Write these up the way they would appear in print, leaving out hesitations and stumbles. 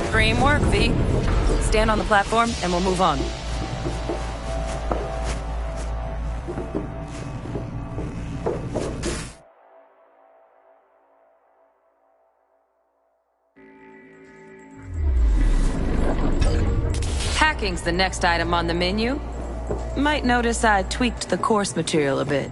Dream work, V. Stand on the platform and we'll move on. Hacking's the next item on the menu. Might notice I tweaked the course material a bit.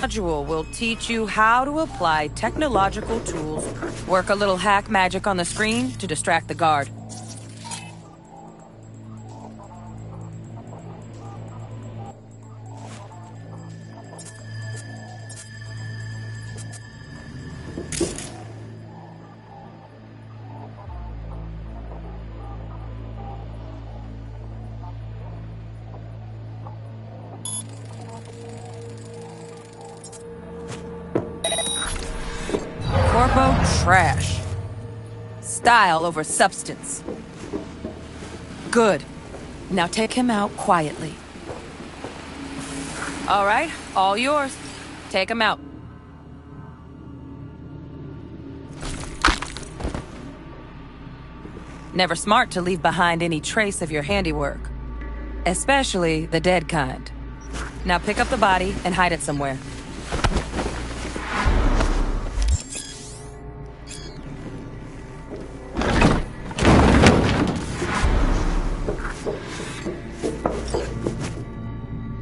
Module will teach you how to apply technological tools. Work a little hack magic on the screen to distract the guard. Corpo trash. Style over substance. Good. Now take him out quietly. All right, all yours. Take him out. Never smart to leave behind any trace of your handiwork. Especially the dead kind. Now pick up the body and hide it somewhere.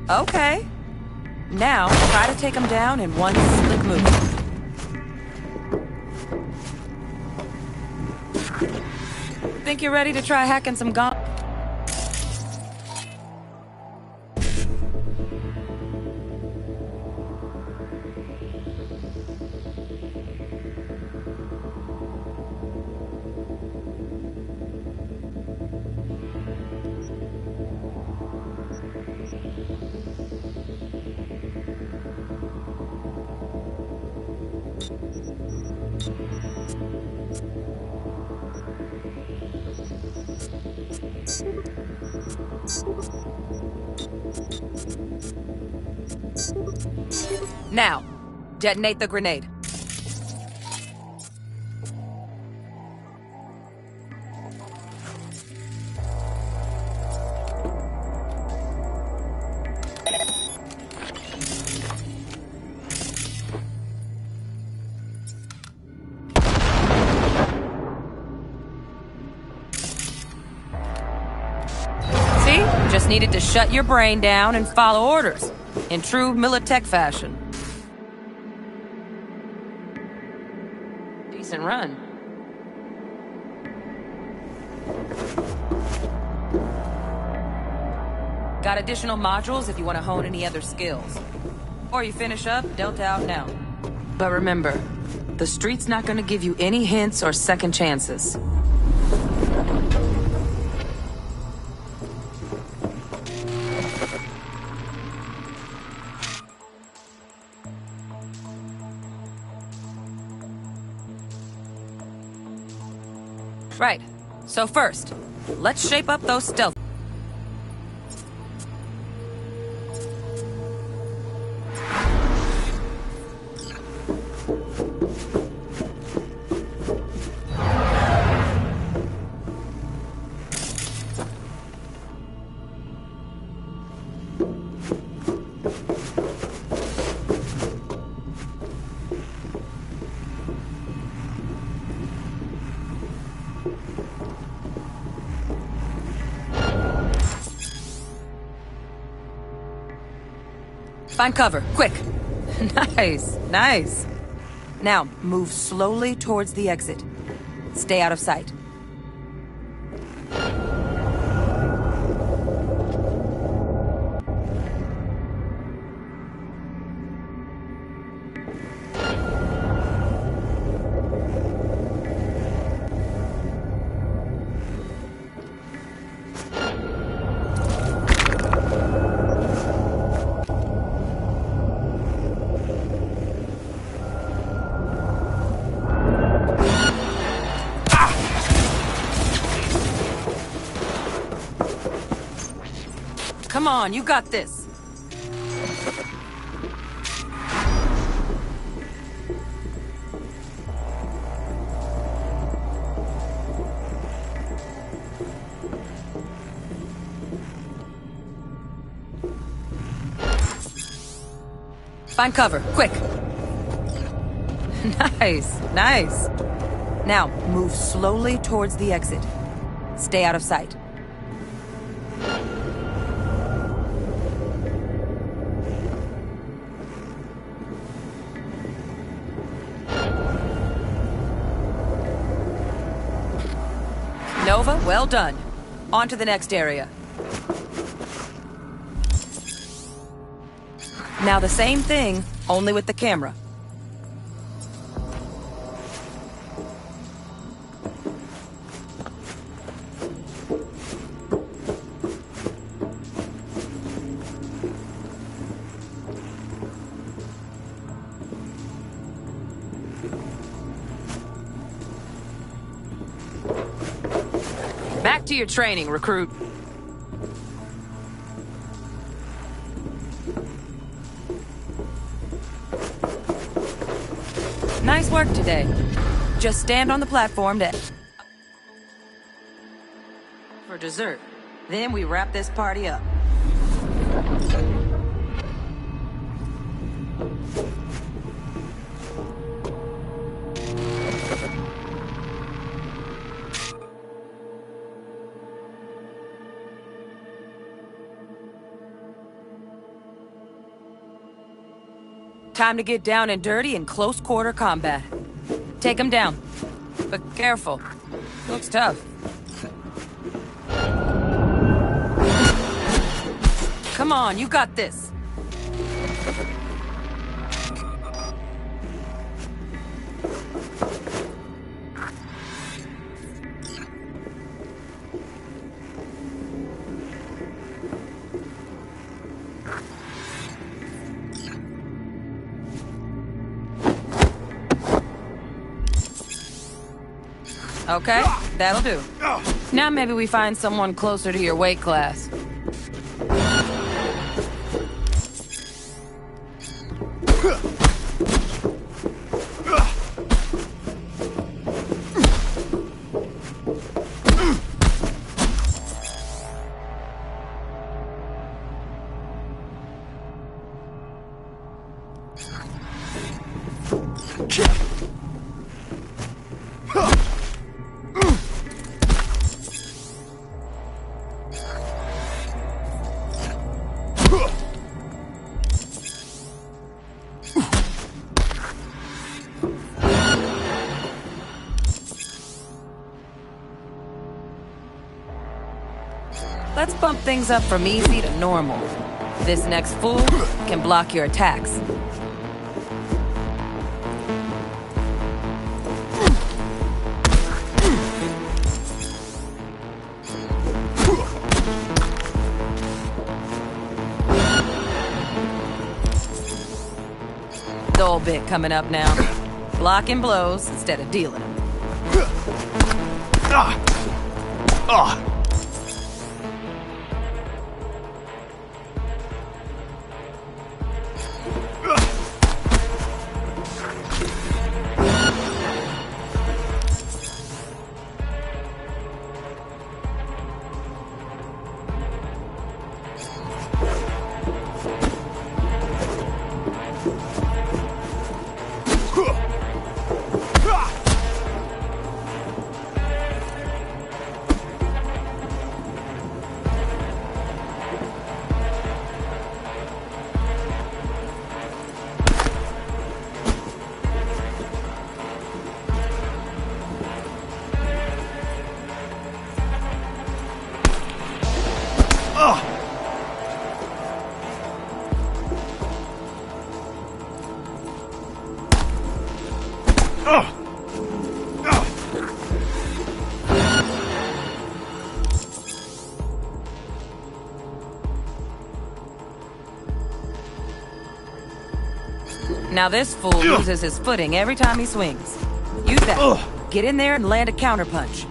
Okay. Now, try to take him down in one slick move. Think you're ready to try hacking some gun? Now, detonate the grenade. See? Just needed to shut your brain down and follow orders, in true Militech fashion. Decent run. Got additional modules if you want to hone any other skills. Or you finish up, Delta out now. But remember, the street's not gonna give you any hints or second chances. Right. So first, let's shape up those stealth. Find cover, quick. Nice, nice. Now, move slowly towards the exit. Stay out of sight. Come on, you got this. Find cover, quick. Nice, nice. Now, move slowly towards the exit. Stay out of sight. Nova, well done. On to the next area. Now the same thing, only with the camera. Back to your training, recruit. Nice work today. Just stand on the platform for dessert. Then we wrap this party up. Time to get down and dirty in close quarter combat. Take him down. But careful. Looks tough. Come on, you got this. Okay, that'll do. Now maybe we find someone closer to your weight class. Let's bump things up from easy to normal. This next fool can block your attacks. Dull bit coming up now. Blocking blows instead of dealing them. Now this fool loses his footing every time he swings. Use that. Get in there and land a counterpunch.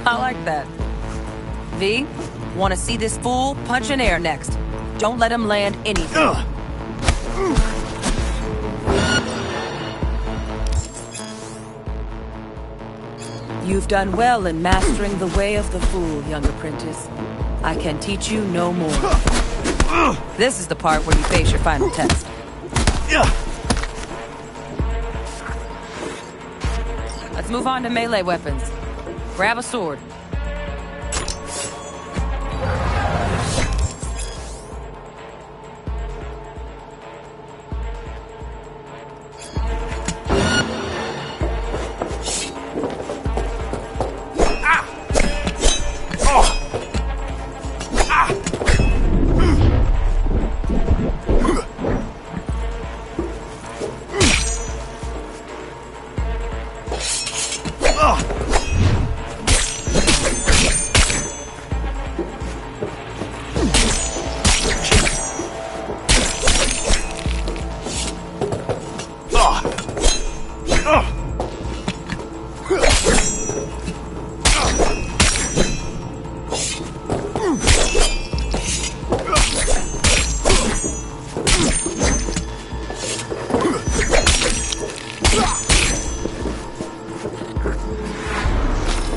I like that. V, want to see this fool punch in air next. Don't let him land anything. You've done well in mastering the way of the fool, young apprentice. I can teach you no more. This is the part where you face your final test. Let's move on to melee weapons. Grab a sword.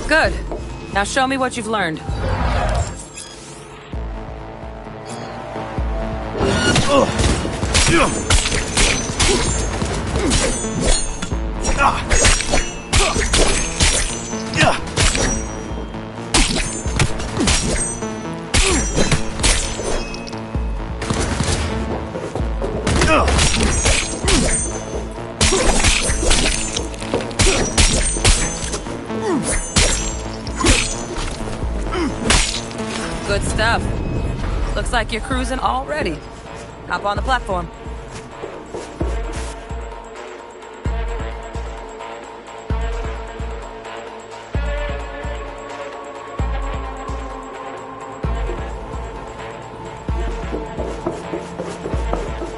Good. Now show me what you've learned. Good stuff. Looks like you're cruising already. Hop on the platform.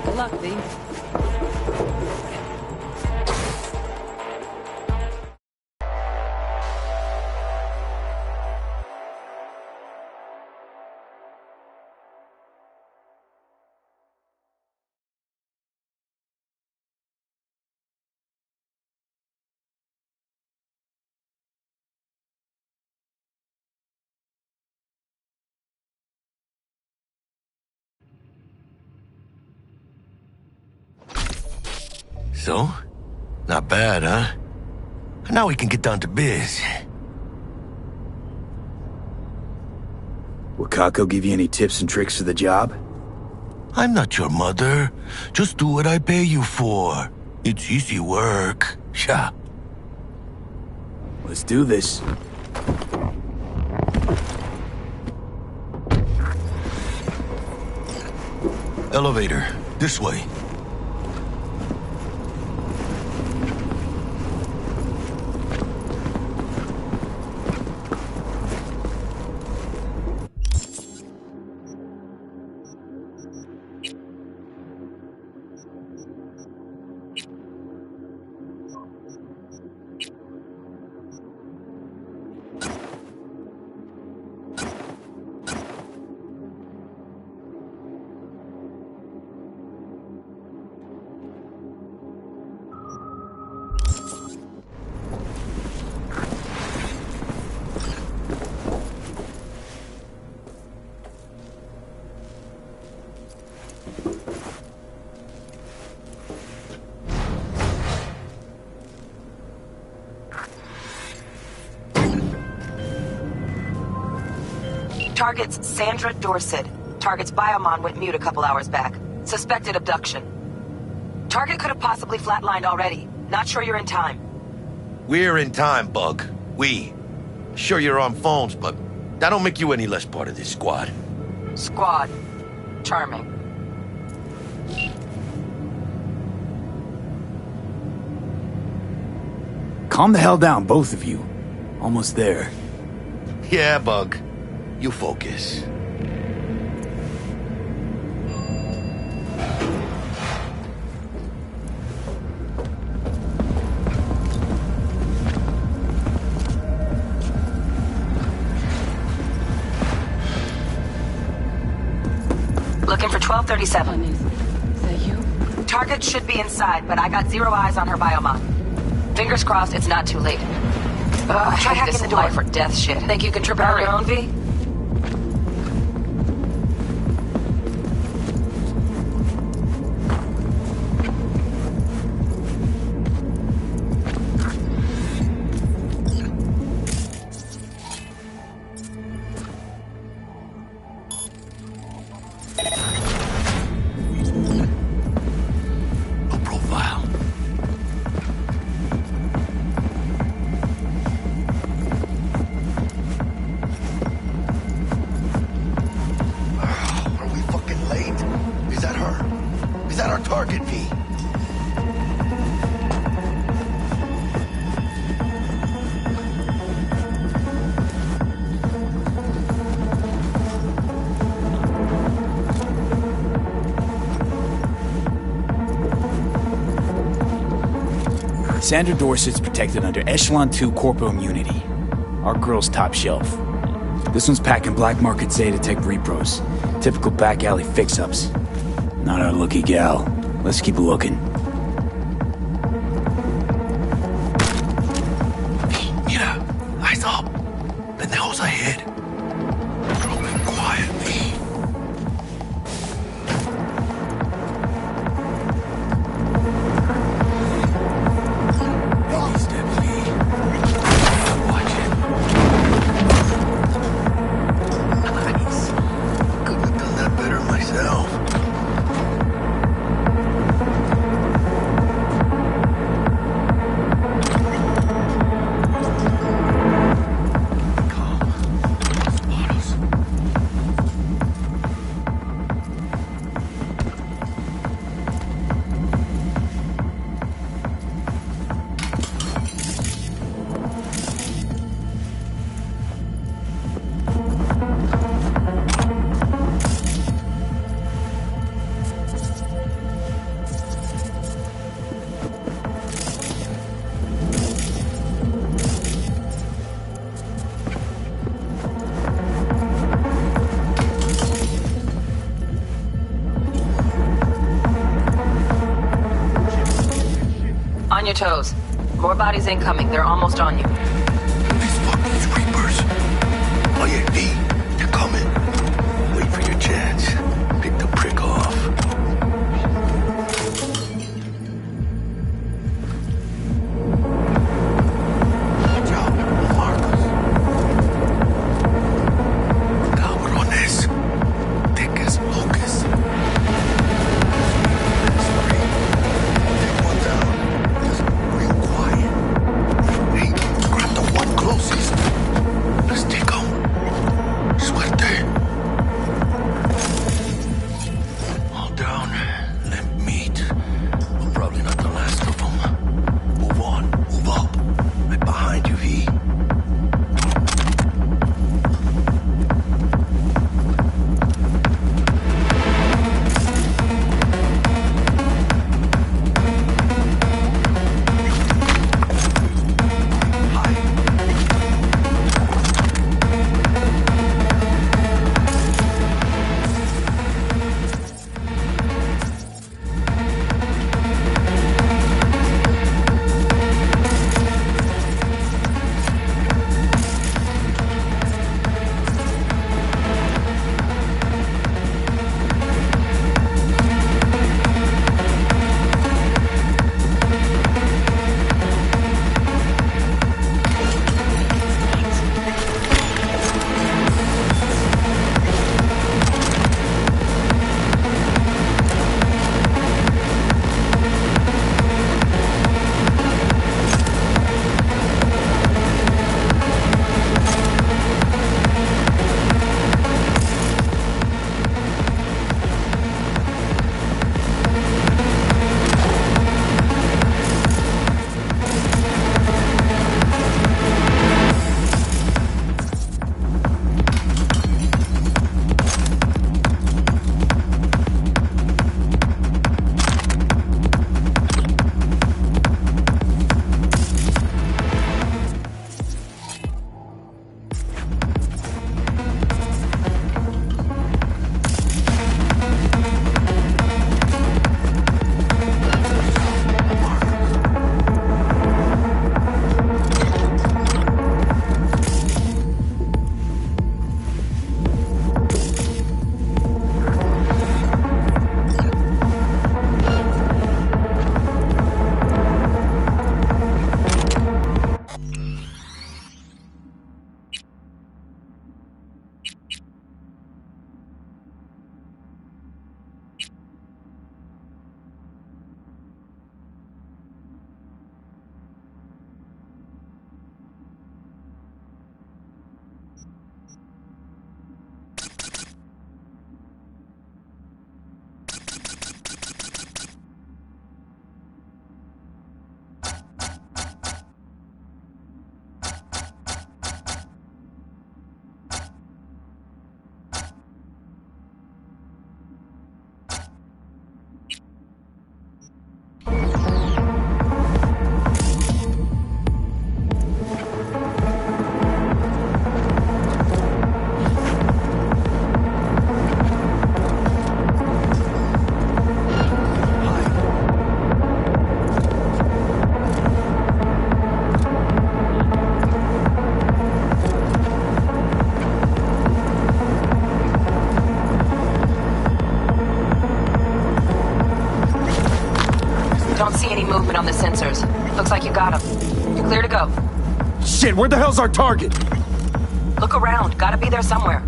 Good luck, V. So? Not bad, huh? Now we can get down to biz. Will Kako give you any tips and tricks for the job? I'm not your mother. Just do what I pay you for. It's easy work. Sha. Let's do this. Elevator. This way. Target's Sandra Dorset. Target's biomon went mute a couple hours back. Suspected abduction. Target could have possibly flatlined already. Not sure you're in time. We're in time, Bug. We. Sure you're on phones, but that don't make you any less part of this squad. Squad. Charming. Calm the hell down, both of you. Almost there. Yeah, Bug. You focus. Looking for 1237. Is that you? Target should be inside, but I got zero eyes on her biomod. Fingers crossed it's not too late. Try hacking the door. Life or death shit. Think you can trip out your own, V? No profile. Are we fucking late? Is that her? Is that our target, V? Sandra Dorset's protected under Echelon 2 Corpo Immunity. Our girl's top shelf. This one's packing black market Zetatech repros. Typical back alley fix-ups. Not our lucky gal. Let's keep looking. Mira, eyes up. Pendejos ahead. Broken quietly. Baby step, V. Watch it. Nice. Couldn't have done that better myself. On your toes. More bodies incoming. They're almost on you. These fucking creepers. Oh yeah, V, they're coming. Wait for your chance. Pick the prick off. Watch out, Marcos. Cabrones. Thick as locusts. Take one down. Just real quiet. Hey, grab the movement on the sensors. Looks like you got them. You're clear to go. Shit, where the hell's our target? Look around. Gotta be there somewhere.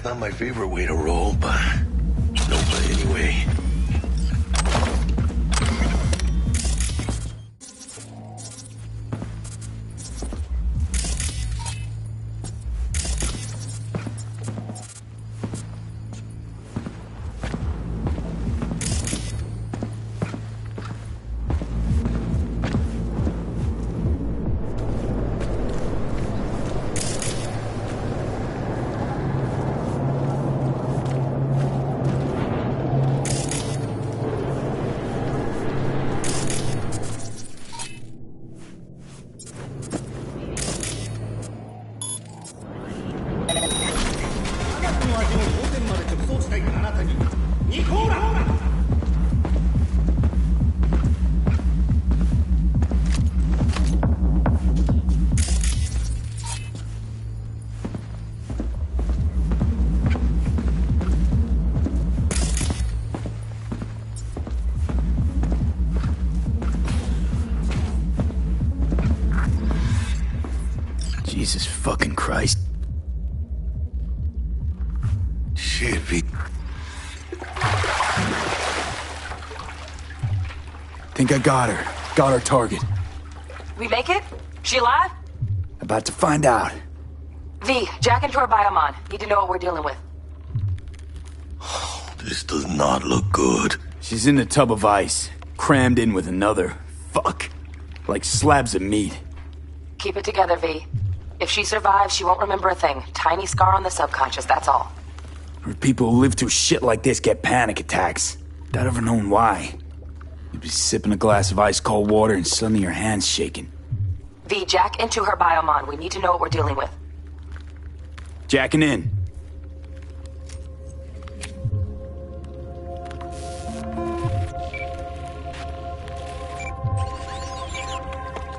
Not my favorite way to roll, but no play anyway. Jesus fucking Christ. Shit, V. Think I got her. Got our target. We make it? She alive? About to find out. V, jack into her biomon. Need to know what we're dealing with. This does not look good. She's in the tub of ice, crammed in with another. Fuck. Like slabs of meat. Keep it together, V. If she survives, she won't remember a thing. Tiny scar on the subconscious, that's all. Or people who live through shit like this get panic attacks. Without ever knowing why. You'd be sipping a glass of ice-cold water and suddenly your hand's shaking. V, jack into her biomon. We need to know what we're dealing with. Jacking in.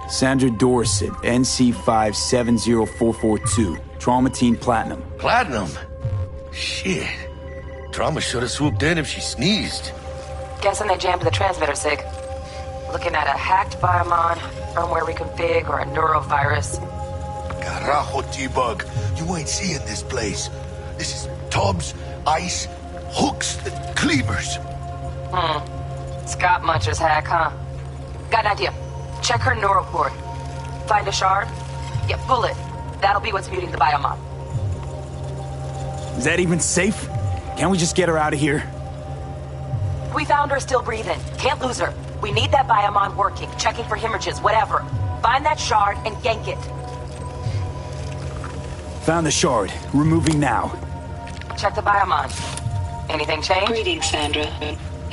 Sandra Dorset, NC570442. Traumatine Platinum. Platinum? Shit. Trauma should have swooped in if she sneezed. Guessing they jammed the transmitter, Sig. Looking at a hacked biomon, firmware reconfig, or a neurovirus. Carajo, T-Bug. You ain't seeing this place. This is tubs, ice, hooks, cleavers. Scott Muncher's hack, huh? Got an idea. Check her neuroport. Find a shard? Yeah, pull it. That'll be what's muting the biomon. Is that even safe? Can't we just get her out of here? We found her still breathing. Can't lose her. We need that biomon working, checking for hemorrhages, whatever. Find that shard and gank it. Found the shard. Removing now. Check the biomon. Anything change? Greetings, Sandra.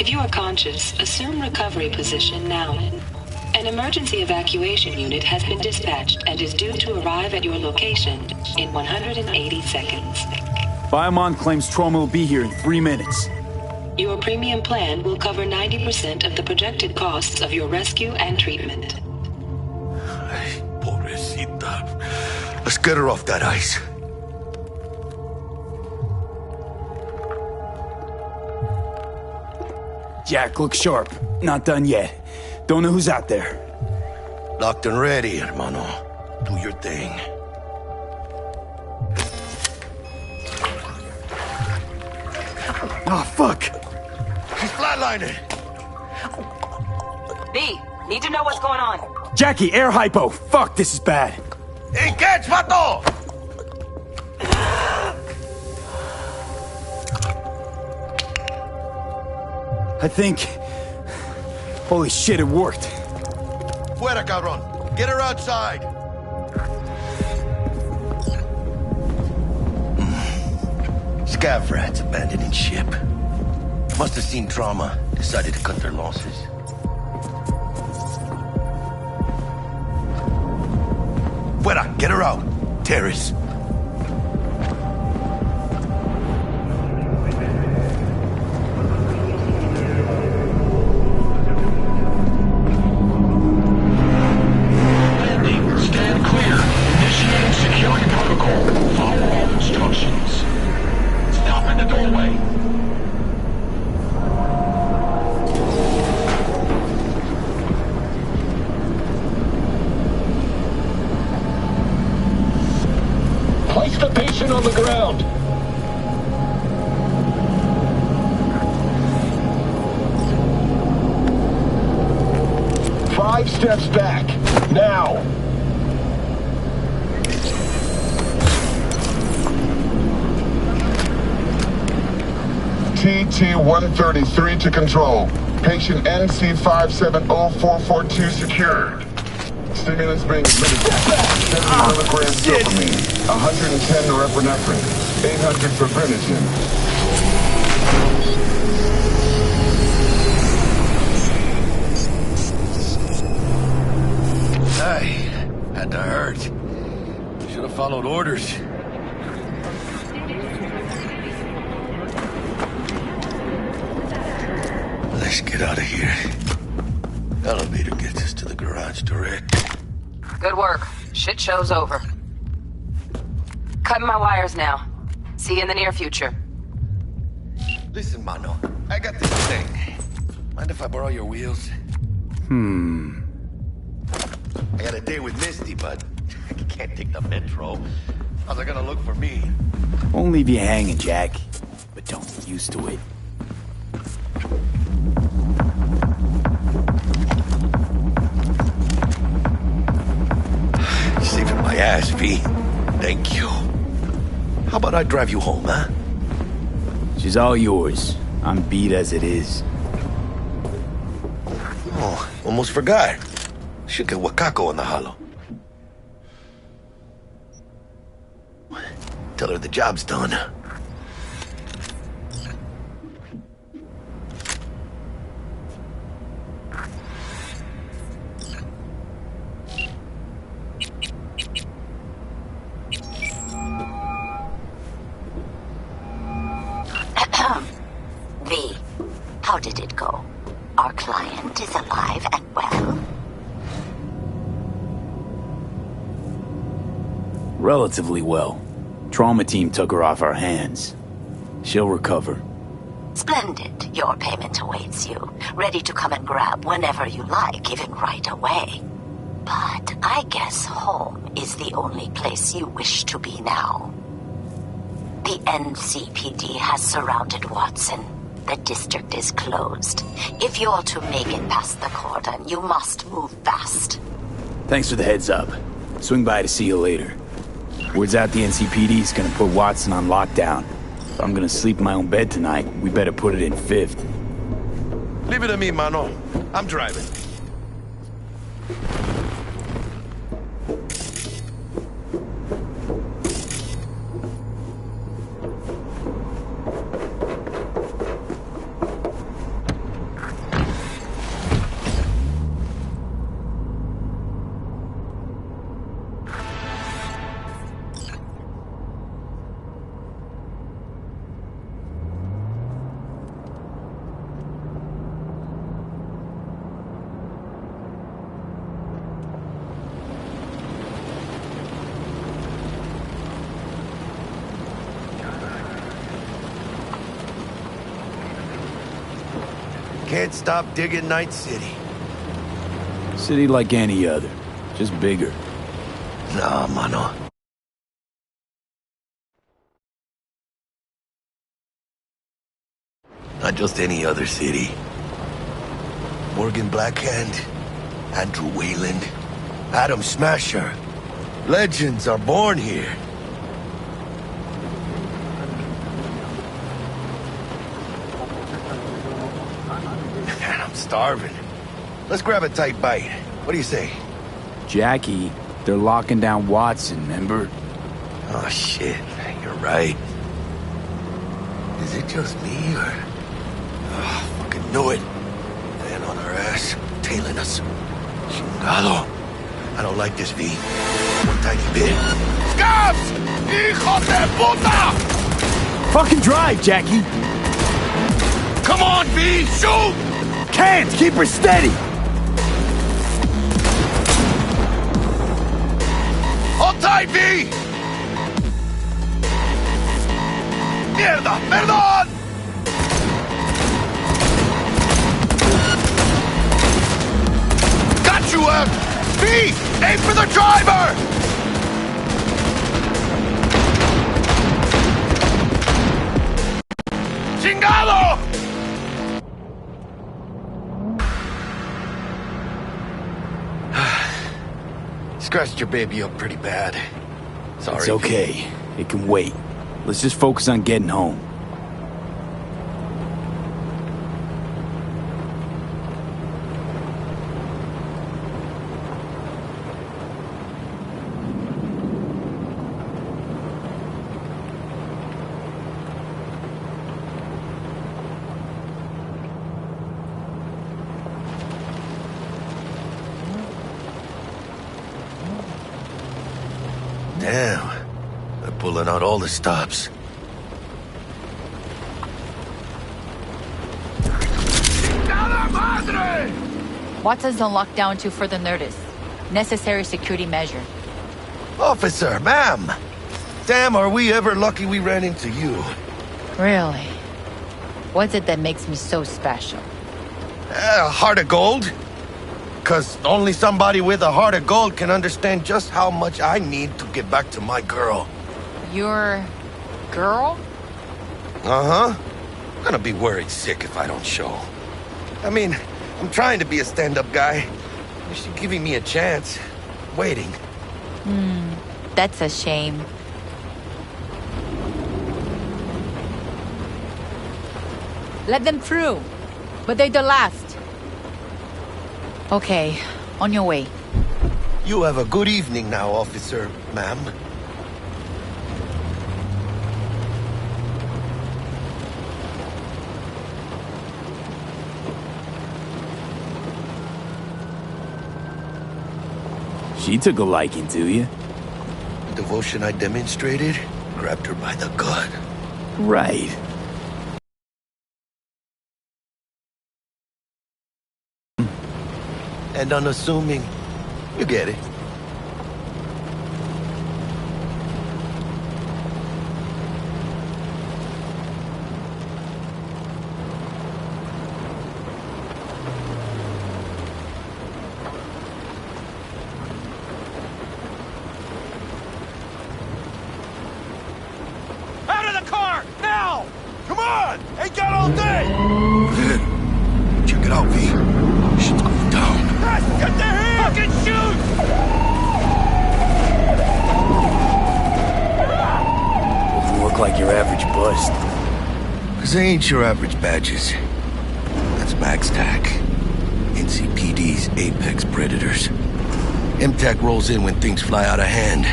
If you are conscious, assume recovery position now. An emergency evacuation unit has been dispatched and is due to arrive at your location in 180 seconds. Biomon claims Trauma will be here in 3 minutes. Your premium plan will cover 90% of the projected costs of your rescue and treatment. Ay, pobrecita. Let's get her off that ice. Jack, look sharp. Not done yet. Don't know who's out there. Locked and ready, hermano. Do your thing. Oh, fuck! She's flatlining. B, need to know what's going on. Jackie, air hypo! Fuck, this is bad. Engage, vato! I think... Holy shit, it worked. Fuera, cabrón. Get her outside. Scav rats abandoning ship. Must have seen Trauma. Decided to cut their losses. Fuera, get her out. Terrace. Landing. Stand clear. Initiating security protocol. Follow all instructions. Stop in the doorway. Place the patient on the ground. Five steps back. Now. TT-133 to control. Patient NC570442 secured. Stimulants being administered. 70 milligrams dopamine, 110 norepinephrine, 800 fibrinogen. Hey, had to hurt. Should have followed orders. Let's get out of here. Elevator gets us to the garage direct. Good work. Shit show's over. Cutting my wires now. See you in the near future. Listen, mano. I got this thing. Mind if I borrow your wheels? I got a date with Misty, but I can't take the metro. How's it gonna look for me? Won't leave you hanging, Jack. But don't get used to it. Saving my ass, V. Thank you. How about I drive you home, huh? She's all yours. I'm beat as it is. Oh, almost forgot. Should get Wakako in the hollow. Tell her the job's done. V, how did it go? Our client is alive and well? Relatively well. Trauma team took her off our hands. She'll recover. Splendid. Your payment awaits you, ready to come and grab whenever you like, even right away. But I guess home is the only place you wish to be now. The NCPD has surrounded Watson. The district is closed. If you're to make it past the cordon, you must move fast. Thanks for the heads up. Swing by to see you later. Word's out the NCPD's gonna put Watson on lockdown. If I'm gonna sleep in my own bed tonight, we better put it in fifth. Leave it to me, mano. I'm driving. Can't stop digging Night City. City like any other, just bigger. Nah, mano. Not just any other city. Morgan Blackhand, Andrew Wayland, Adam Smasher. Legends are born here. Man, I'm starving. Let's grab a tight bite. What do you say? Jackie, they're locking down Watson, remember? Oh, shit. You're right. Is it just me, or... Oh, fucking knew it. Man on our ass, tailing us. Chingado. I don't like this, V. One tiny bit. Scabs! Hijo de puta! Fucking drive, Jackie! Come on, V! Shoot! Can't! Keep her steady! Hold tight, V! Mierda! Perdón! Got you, V! Aim for the driver! Chingado! Scratched your baby up pretty bad. Sorry. It's okay. It can wait. Let's just focus on getting home. Damn. They're pulling out all the stops. Watson's on lockdown to further notice. Necessary security measure. Officer, ma'am. Damn, are we ever lucky we ran into you. Really? What's it that makes me so special? A heart of gold? 'Cause only somebody with a heart of gold can understand just how much I need to get back to my girl. Your girl? Uh-huh. I'm gonna be worried sick if I don't show. I mean, I'm trying to be a stand-up guy. She's giving me a chance. Waiting. That's a shame. Let them through. But they're the last. Okay, on your way. You have a good evening now, officer, ma'am. She took a liking to you. The devotion I demonstrated grabbed her by the gut. Right. And unassuming. You get it. Out of the car! Now! Come on! Ain't got all day! Check it out, V. Shit's going down. Get the here! Fucking shoot! Doesn't look like your average bust. 'Cause they ain't your average badges. That's MaxTac. NCPD's apex predators. MTAC rolls in when things fly out of hand.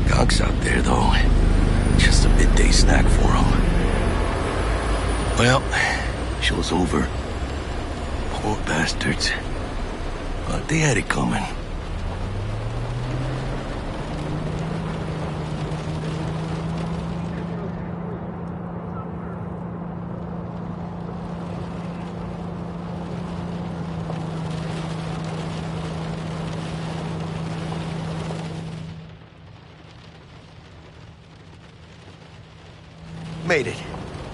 Gonks out there, though. Just a midday snack for them. Well, show's over. Poor bastards. But they had it coming. Made it.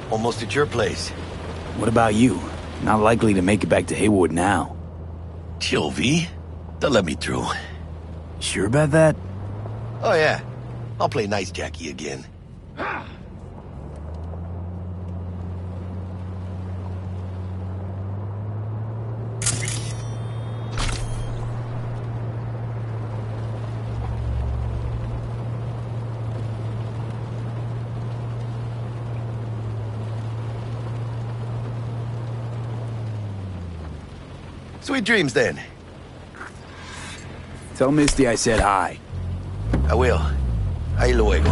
Almost at your place. What about you? Not likely to make it back to Haywood now. Chill, V. They'll let me through. Sure about that? Oh, yeah. I'll play nice Jackie again. Sweet dreams, then. Tell Misty I said hi. I will. Ahí luego.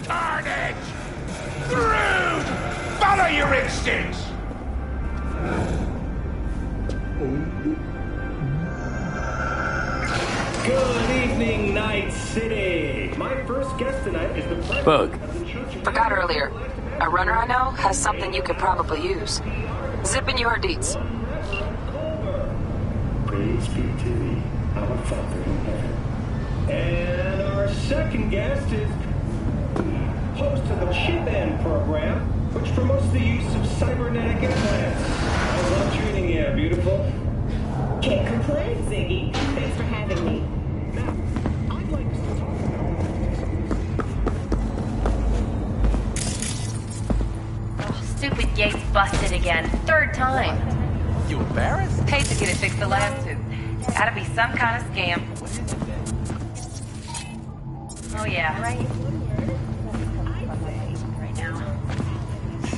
Carnage! Brood! Follow your instincts! Good evening, Night City. My first guest tonight is the president Bug. of the Church of Forgot earlier. A runner I know has something you could probably use. Zip in your deets. Praise be to thee, our Father in heaven. And our second guest is host of the Chip In program, which promotes the use of cybernetic implants. How's love treating you, beautiful? Can't complain, Ziggy. Thanks for having me. Now, I'd like to talk. Oh, stupid gate's busted again. Third time. You embarrassed? Paid to get it fixed the last two. Gotta be some kind of scam. Oh yeah. Right. Right now.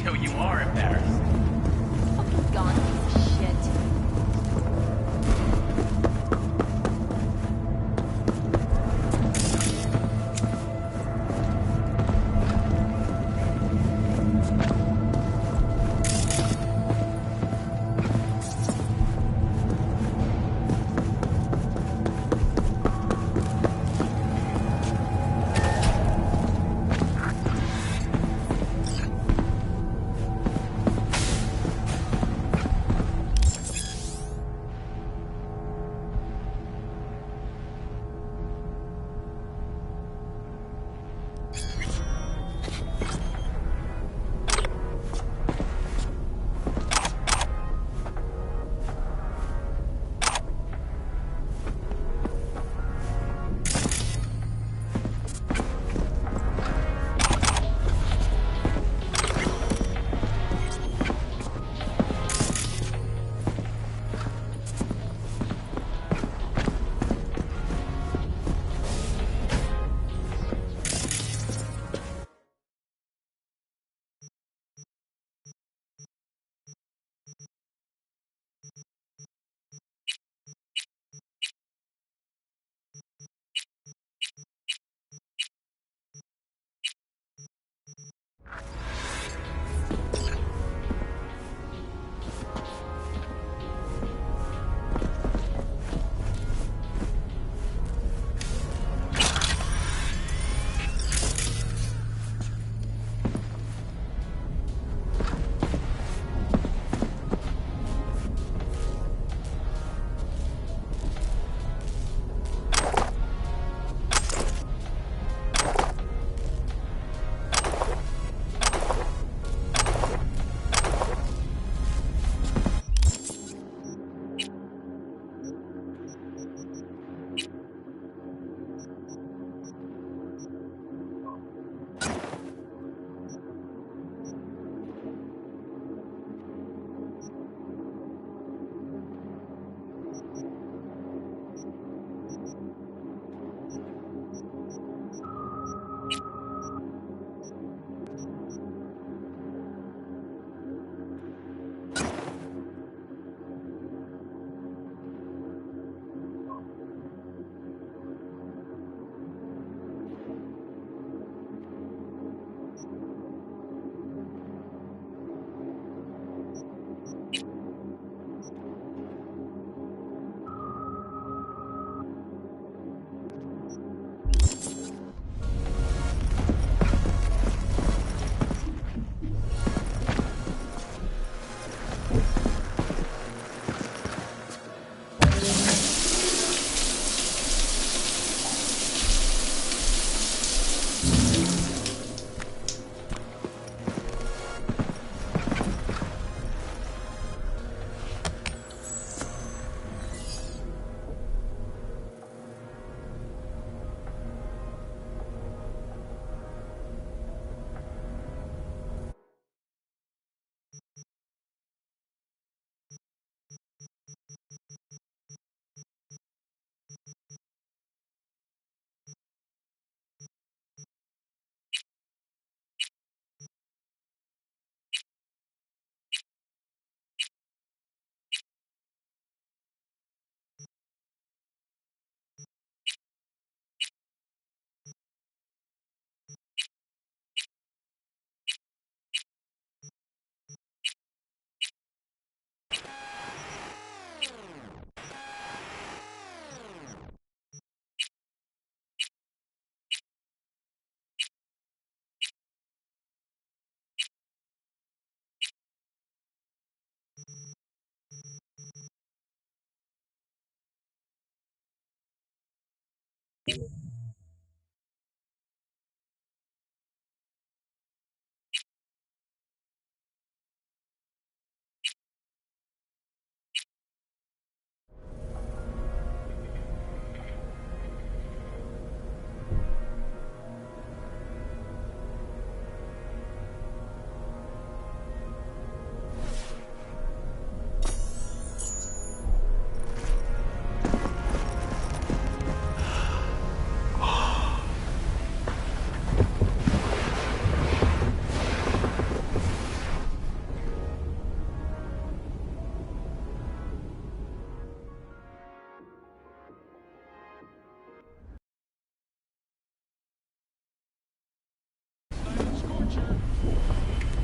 So you are embarrassed. Fucking gone piece of shit.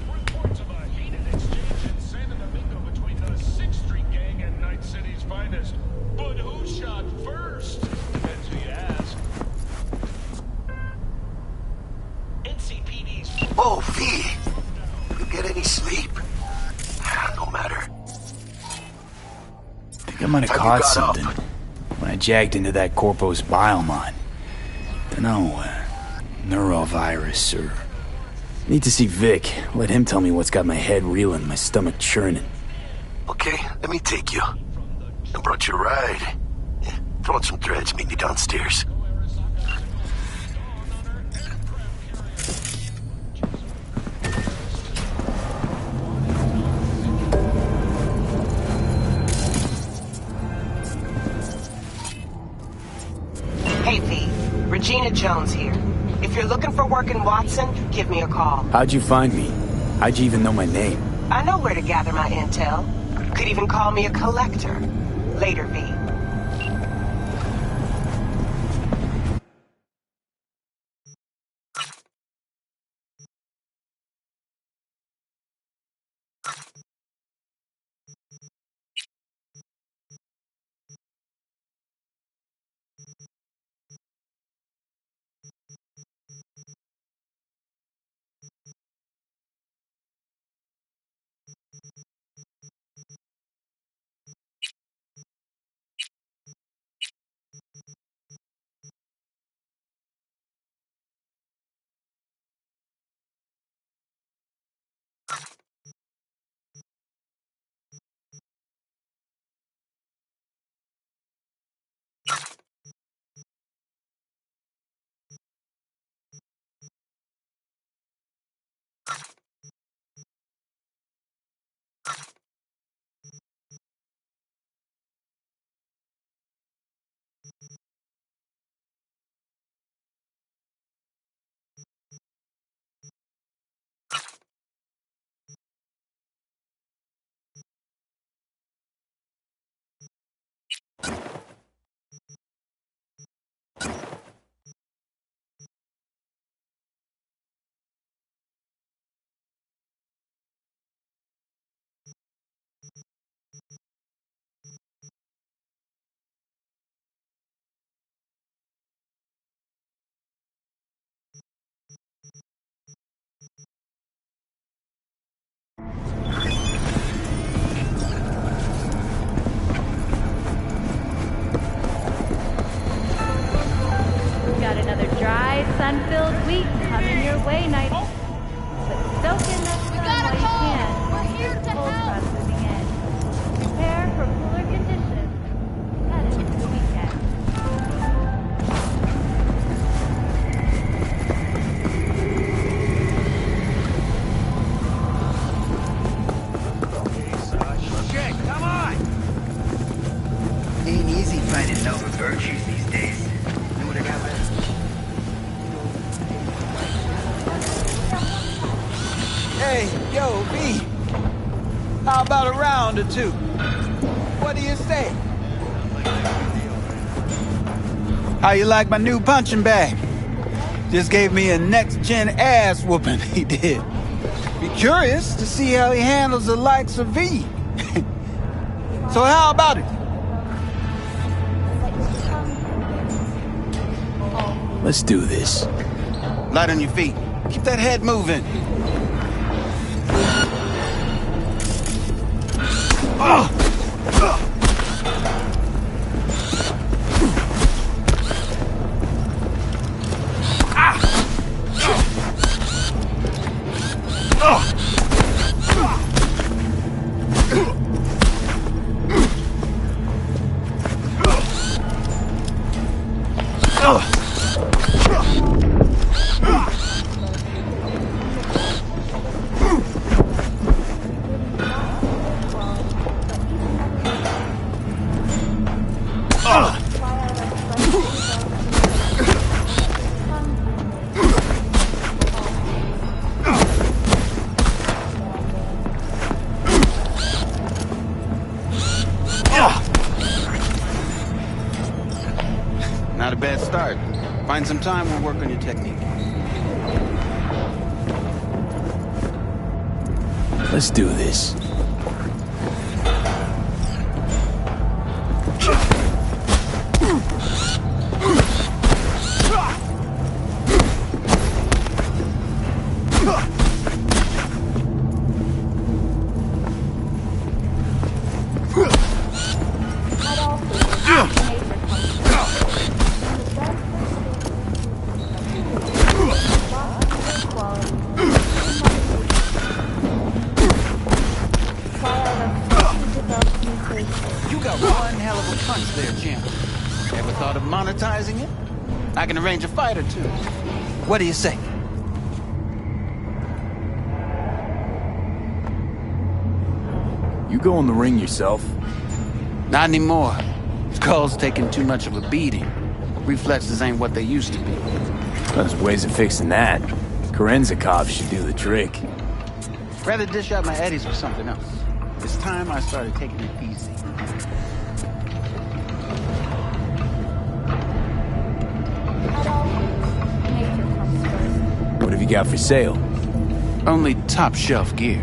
Reports of a heated exchange in San Domingo between the 6th Street Gang and Night City's finest. But who shot first? Depends who you ask. NCPD's... Oh, V! You get any sleep? No matter. I think I might have caught something when I jagged into that Corpo's biomon. Dunno, neurovirus or... Need to see Vic. Let him tell me what's got my head reeling, my stomach churning. Okay, let me take you. I brought you a ride. Yeah, throw on some threads, meet me downstairs. Hey, V. Regina Jones here. If you're looking for work in Watson, give me a call. How'd you find me? How'd you even know my name? I know where to gather my intel. Could even call me a collector. Later, V. Got another dry, sun-filled week coming your way, Night. But soak in that sun while you can. We're here to help. Moving in. Prepare for cooler conditions. That is the weekend. Shit, come on! Ain't easy finding noble virtues these days. You know what I got left? Hey, yo, V. How about a round or two? What do you say? How you like my new punching bag? Just gave me a next-gen ass whooping, he did. Be curious to see how he handles the likes of V. So how about it? Let's do this. Light on your feet. Keep that head moving. Not a bad start. Find some time, we'll work on your technique. Let's do this. You got one hell of a punch there, champ. Ever thought of monetizing it? I can arrange a fight or two. What do you say? You go in the ring yourself? Not anymore. Skull's taking too much of a beating. Reflexes ain't what they used to be. There's ways of fixing that. Korenzakov should do the trick. Rather dish out my eddies for something else. It's time I started taking it easy. What have you got for sale? Only top shelf gear.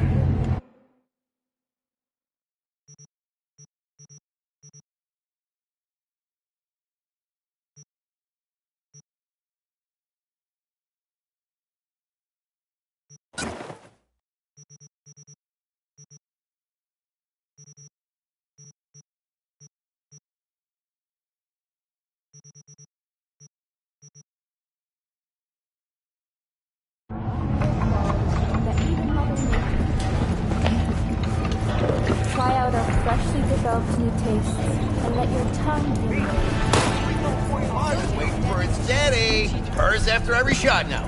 Try out our freshly developed new tastes and let your tongue be made. I was waiting for its daddy. Hers after every shot now.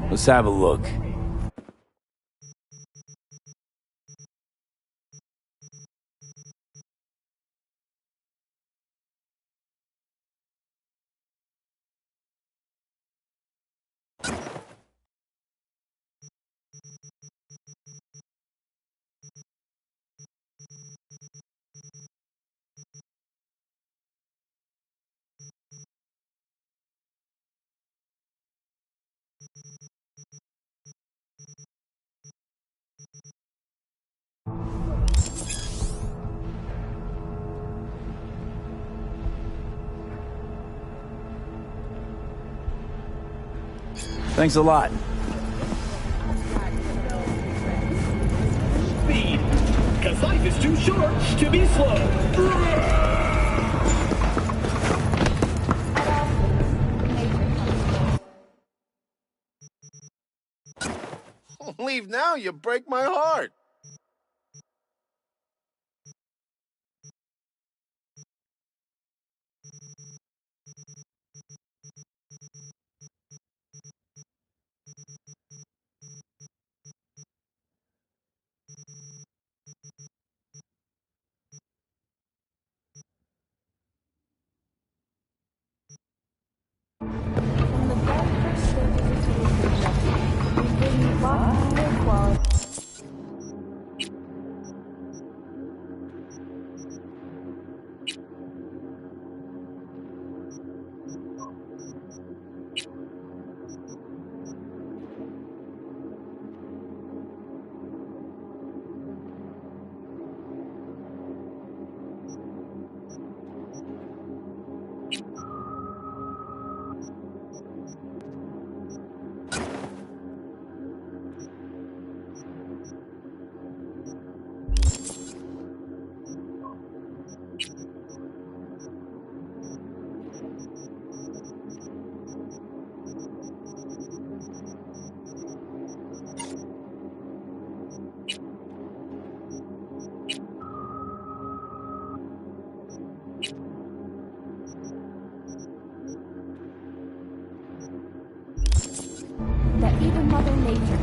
Let's have a look. Thanks a lot. Speed, because life is too short to be slow. Leave now, you break my heart. From the very first stages of civilization, we bring you higher quality. even Mother Nature.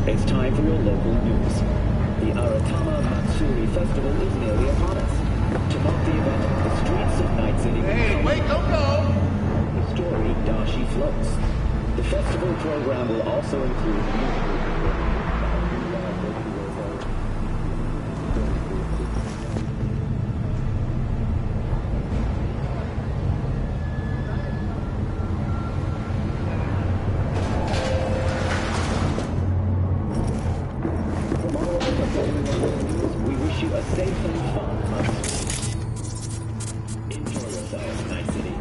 It's time for your local news. The Aratama Matsuri Festival is nearly upon us. To mark the event, the streets of Night City... Hey, wait, don't go! Historic Dashi floats. The festival program will also include... We wish you a safe and fun month. Enjoy yourselves, Night City.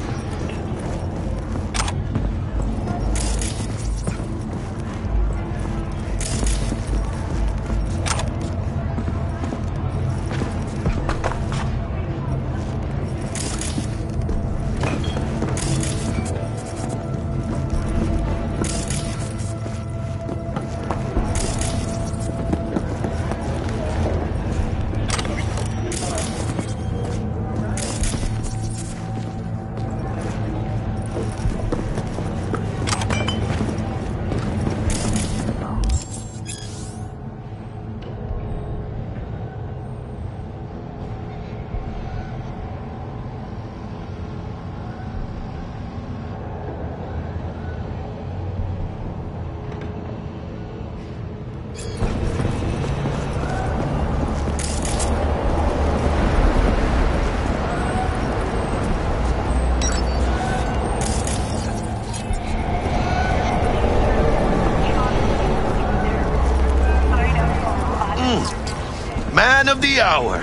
Man of the hour.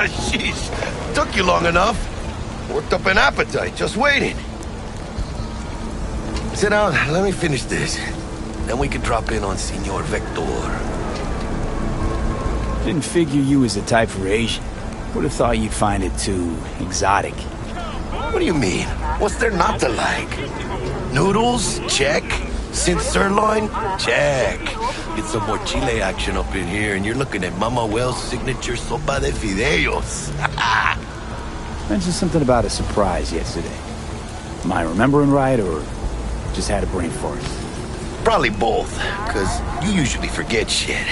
Sheesh. Took you long enough. Worked up an appetite, just waiting. Sit down, let me finish this. Then we can drop in on Senor Vector. Didn't figure you was the type for Asian. Would have thought you'd find it too exotic. What do you mean? What's there not to like? Noodles? Check. Synth sirloin? Check. Get some more chile action up in here, and you're looking at Mama Wells' signature sopa de fideos. Mentioned something about a surprise yesterday. Am I remembering right, or just had a brain fart? Probably both, because you usually forget shit.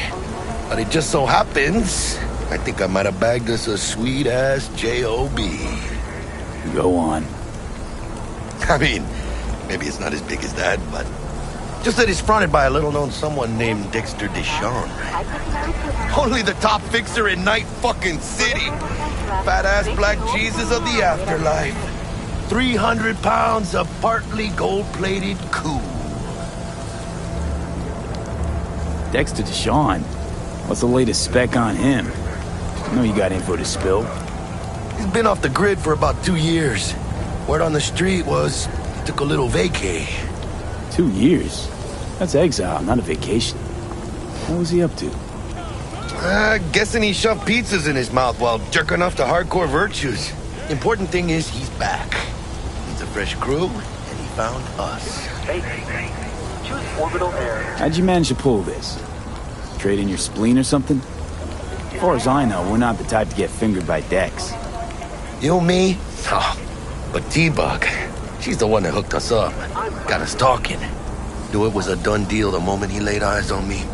But it just so happens, I think I might have bagged us a sweet-ass J.O.B. Go on. I mean, maybe it's not as big as that, but... just that it's fronted by a little-known someone named Dexter Deshawn. Only the top fixer in Night fucking City. Fat-ass black Jesus of the afterlife. 300 pounds of partly gold-plated cool. Dexter Deshawn? What's the latest spec on him? I know you got info to spill. He's been off the grid for about 2 years. Word on the street was he took a little vacay. 2 years? That's exile, not a vacation. What was he up to? Guessing he shoved pizzas in his mouth while jerking off to hardcore virtues. Important thing is he's back. He's a fresh crew, and he found us. Choose orbital air. How'd you manage to pull this? Trade in your spleen or something? As far as I know, we're not the type to get fingered by Dex. You, me? Oh, but T-Bug, she's the one that hooked us up. Got us talking. Knew it was a done deal the moment he laid eyes on me.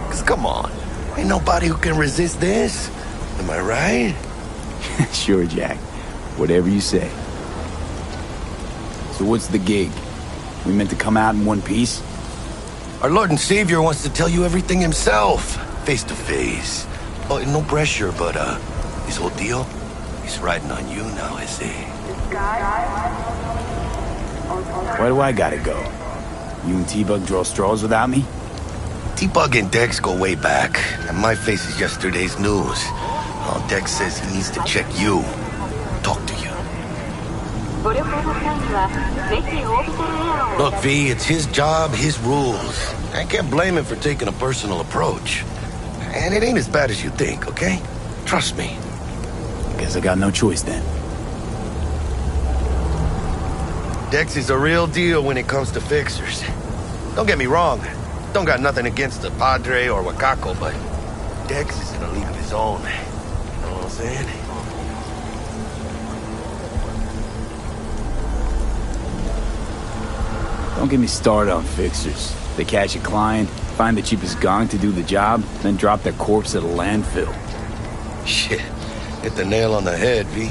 Cause come on, ain't nobody who can resist this. Am I right? Sure, Jack. Whatever you say. So what's the gig? We meant to come out in one piece? Our Lord and Savior wants to tell you everything himself, face to face. Oh, no pressure, but this whole deal, he's riding on you now, is he? Why do I gotta go? You and T-Bug draw straws without me? T-Bug and Dex go way back, and my face is yesterday's news. Oh, Dex says he needs to check you, talk to you. Look, V, it's his job, his rules. I can't blame him for taking a personal approach. And it ain't as bad as you think, okay? Trust me. Guess I got no choice then. Dex is a real deal when it comes to fixers. Don't get me wrong. Don't got nothing against the Padre or Wakako, but Dex is in a league of his own. You know what I'm saying? Don't get me started on fixers. They catch a client, find the cheapest gong to do the job, then drop their corpse at a landfill. Shit. Hit the nail on the head, V.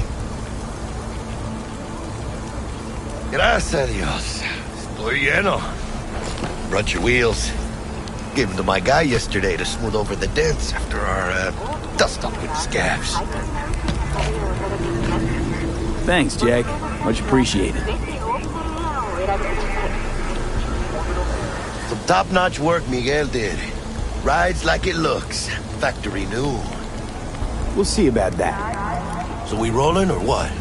Gracias a Dios. Estoy lleno. Brought your wheels. Gave them to my guy yesterday to smooth over the dents after our dust-up with scabs. Thanks, Jack. Much appreciated. Some top-notch work Miguel did. Rides like it looks. Factory new. We'll see about that. So we rolling or what?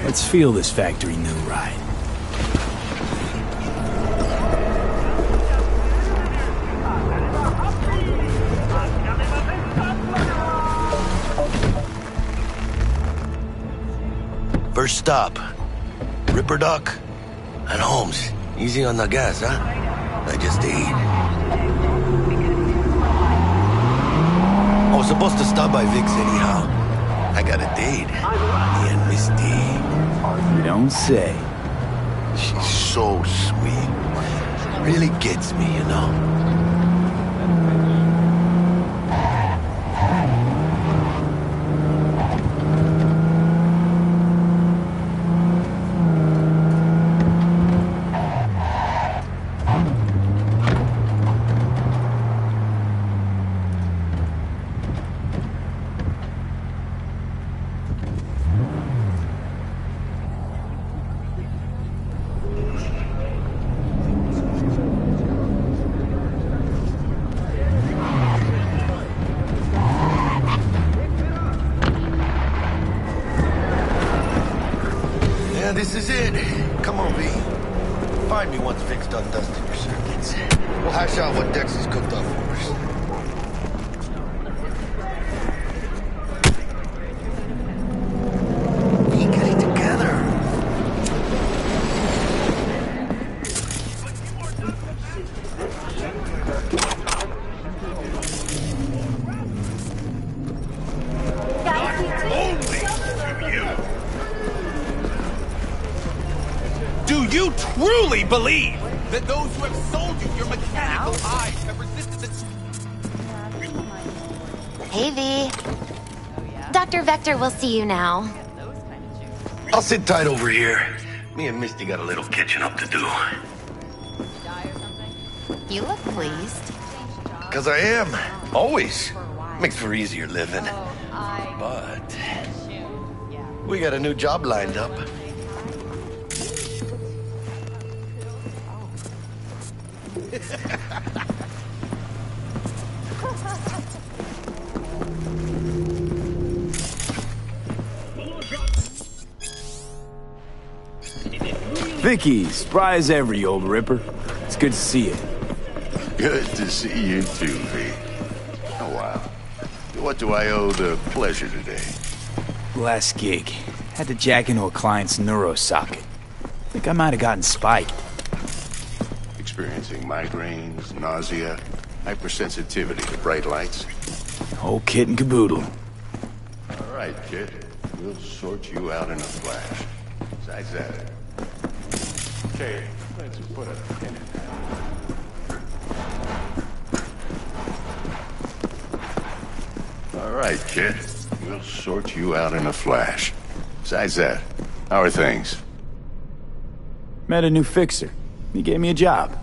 Let's feel this factory new ride. First stop. Ripper Duck and Holmes. Easy on the gas, huh? I just ate. I was supposed to stop by Vic's anyhow. I got a date. Me and Misty. You don't say. She's so sweet. Really gets me, you know? This is it. Come on, V. Find me once Vic's done dusting your circuits. We'll hash out what Dex has cooked up for us. V, get it together. Do you truly believe that those who have sold you your mechanical eyes have resisted the... Hey, V. Dr. Vector will see you now. I'll sit tight over here. Me and Misty got a little catching up to do. You look pleased. Because I am. Always. Makes for easier living. But... we got a new job lined up. Vicky, spry as ever, you old ripper. It's good to see you. Good to see you too, V. Oh, wow. What do I owe the pleasure today? Last gig. Had to jack into a client's neuro socket. Think I might have gotten spiked. Experiencing migraines, nausea, hypersensitivity to bright lights? Whole kit and caboodle. All right, kid. We'll sort you out in a flash. Besides that... okay, let's put a pin in that. All right, kid. We'll sort you out in a flash. Besides that, how are things? Met a new fixer. He gave me a job.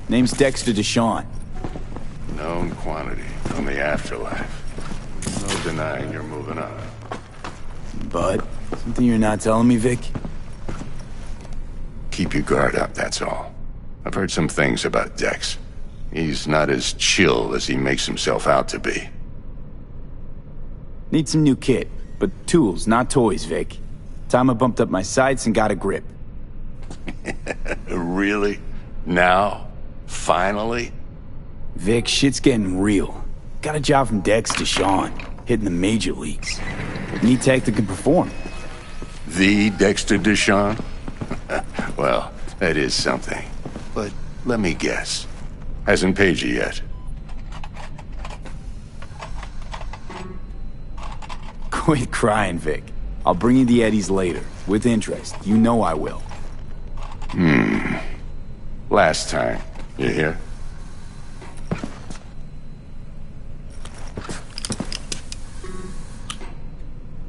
Name's Dexter Deshawn. Known quantity from the afterlife. No denying you're moving up. But, something you're not telling me, Vic? Keep your guard up, that's all. I've heard some things about Dex. He's not as chill as he makes himself out to be. Need some new kit, but tools, not toys, Vic. Time I bumped up my sights and got a grip. Really? Now? Finally? Vic, shit's getting real. Got a job from Dex Deshawn, hitting the major leagues. Need tech that can perform. The Dexter Deshawn? Well, that is something. But let me guess. Hasn't paid you yet. Quit crying, Vic. I'll bring you the eddies later, with interest. You know I will. Last time. You hear?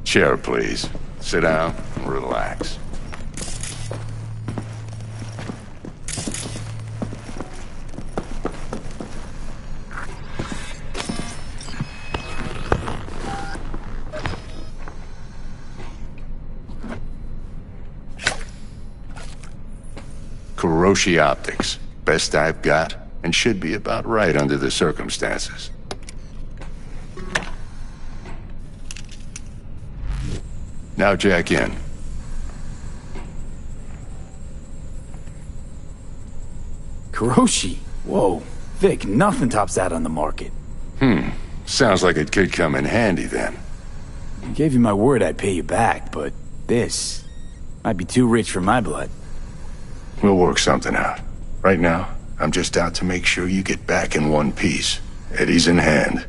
Chair, please. Sit down and relax. Kuroshi Optics. Best I've got, and should be about right under the circumstances. Now jack in. Kuroshi? Whoa. Vic, nothing tops that on the market. Sounds like it could come in handy then. I gave you my word I'd pay you back, but this might be too rich for my blood. We'll work something out. Right now, I'm just out to make sure you get back in one piece. Eddie's in hand.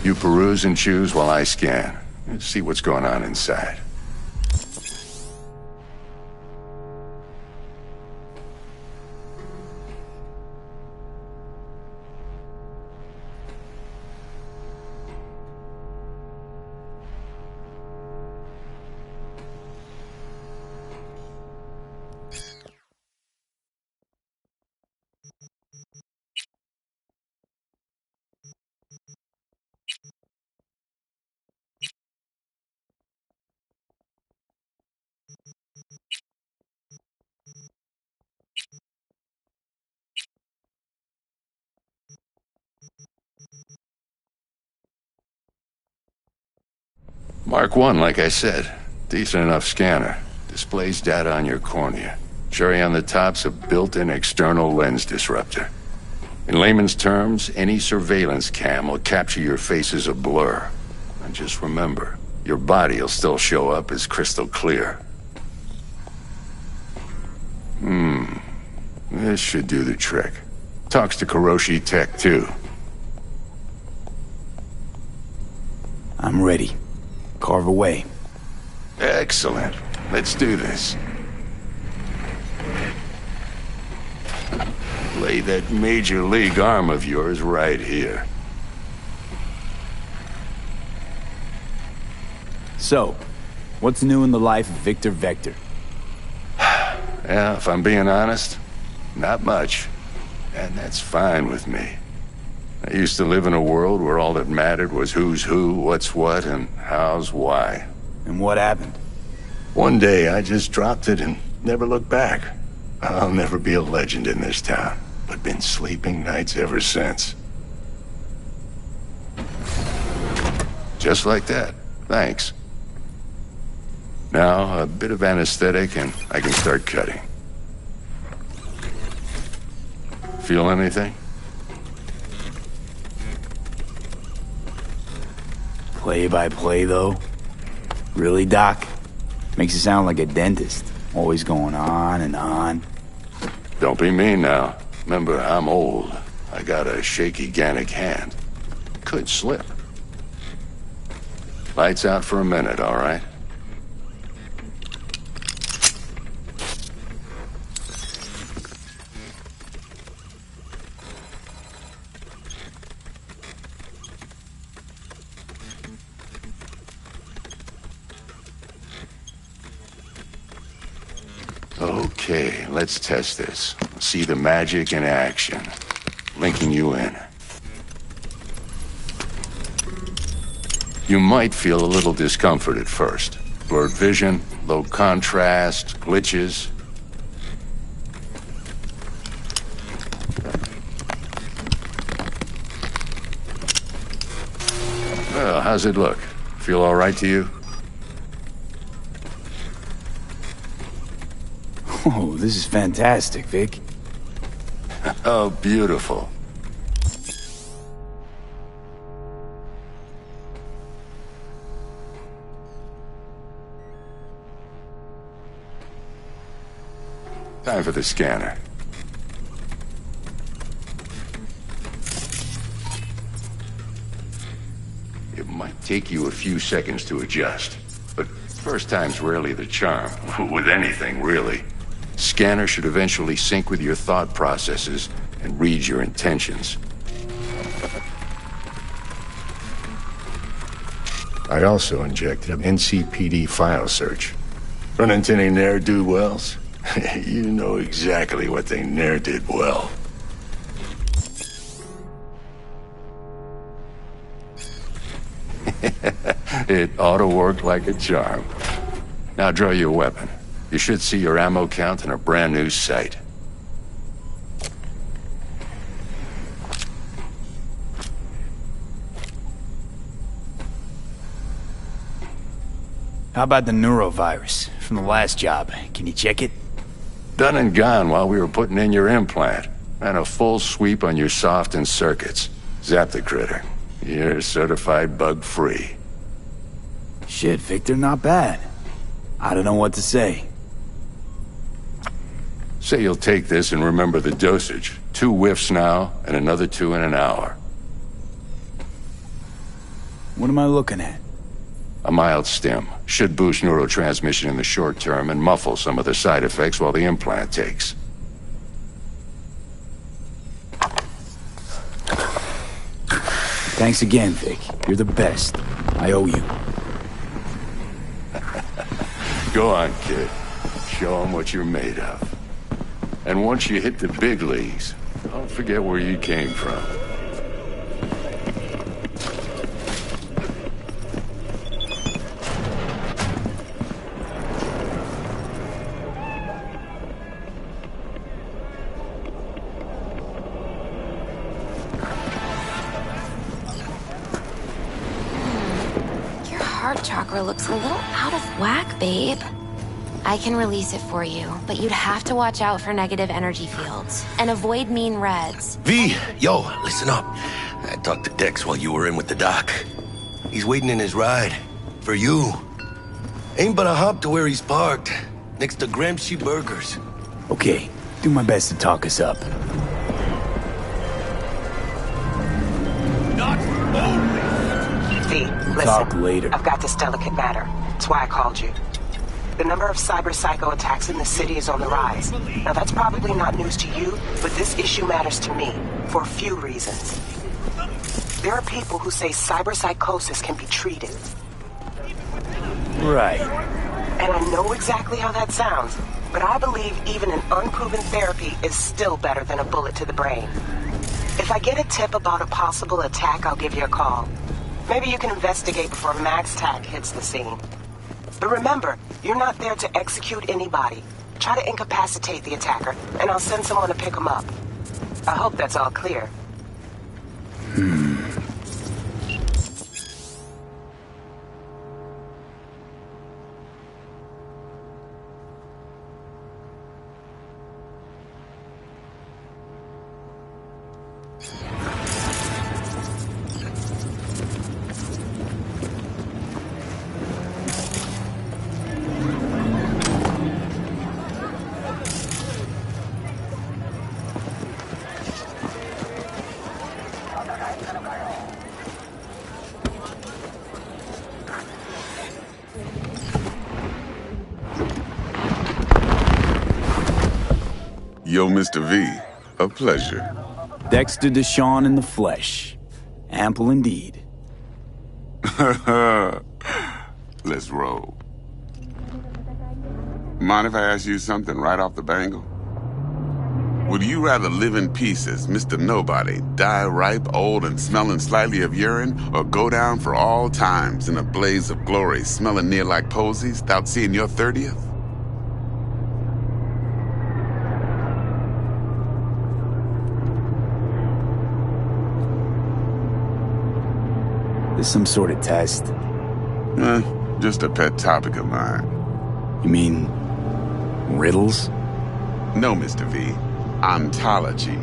You peruse and choose while I scan. Let's see what's going on inside. Mark 1, like I said. Decent enough scanner. Displays data on your cornea. Cherry on the top's a built-in external lens disruptor. In layman's terms, any surveillance cam will capture your face as a blur. And just remember, your body will still show up as crystal clear. This should do the trick. Talks to Kuroshi Tech, too. I'm ready. Carve away. Excellent. Let's do this. Lay that major league arm of yours right here. So, what's new in the life of Victor Vector? Yeah, if I'm being honest, not much. And that's fine with me. I used to live in a world where all that mattered was who's who, what's what, and how's why. And what happened? One day, I just dropped it and never looked back. I'll never be a legend in this town, but been sleeping nights ever since. Just like that. Thanks. Now, a bit of anesthetic and I can start cutting. Feel anything? Play-by-play, though? Really, Doc? Makes it sound like a dentist. Always going on and on. Don't be mean now. Remember, I'm old. I got a shaky Gannic hand. Could slip. Lights out for a minute, all right? Okay, let's test this. See the magic in action. Linking you in. You might feel a little discomfort at first. Blurred vision, low contrast, glitches. Well, how's it look? Feel all right to you? Oh, this is fantastic, Vic. Oh, beautiful. Time for the scanner. It might take you a few seconds to adjust, but first time's rarely the charm. With anything, really. Scanner should eventually sync with your thought processes and read your intentions. I also injected an NCPD file search. Run into any ne'er-do-wells? You know exactly what they ne'er did well. It auto-worked like a charm. Now draw your weapon. You should see your ammo count in a brand new sight. How about the neurovirus from the last job? Can you check it? Done and gone while we were putting in your implant. And a full sweep on your soft and circuits. Zap the critter. You're certified bug-free. Shit, Victor, not bad. I don't know what to say. Say you'll take this and remember the dosage. 2 whiffs now, and another 2 in an hour. What am I looking at? A mild stim. Should boost neurotransmission in the short term and muffle some of the side effects while the implant takes. Thanks again, Vic. You're the best. I owe you. Go on, kid. Show them what you're made of. And once you hit the big leagues, don't forget where you came from. Chakra looks a little out of whack, babe. I can release it for you, but you'd have to watch out for negative energy fields and avoid mean reds. V, yo, listen up. I talked to Dex while you were in with the doc. He's waiting in his ride. For you. Ain't but a hop to where he's parked. Next to Gramsci Burgers. Okay, do my best to talk us up. Not only. V, listen. Talk later. I've got this delicate matter. That's why I called you. The number of cyber-psycho attacks in the city is on the rise. Now, that's probably not news to you, but this issue matters to me for a few reasons. There are people who say cyber-psychosis can be treated. Right. And I know exactly how that sounds, but I believe even an unproven therapy is still better than a bullet to the brain. If I get a tip about a possible attack, I'll give you a call. Maybe you can investigate before MaxTac hits the scene. But remember, you're not there to execute anybody. Try to incapacitate the attacker, and I'll send someone to pick him up. I hope that's all clear. Yo, Mr. V, a pleasure. Dexter Deshawn in the flesh. Ample indeed. Let's roll. Mind if I ask you something right off the bangle? Would you rather live in peace as Mr. Nobody, die ripe, old, and smelling slightly of urine, or go down for all times in a blaze of glory, smelling near like posies, without seeing your 30th? This some sort of test? Just a pet topic of mine. You mean riddles? No, Mr. V. Ontology.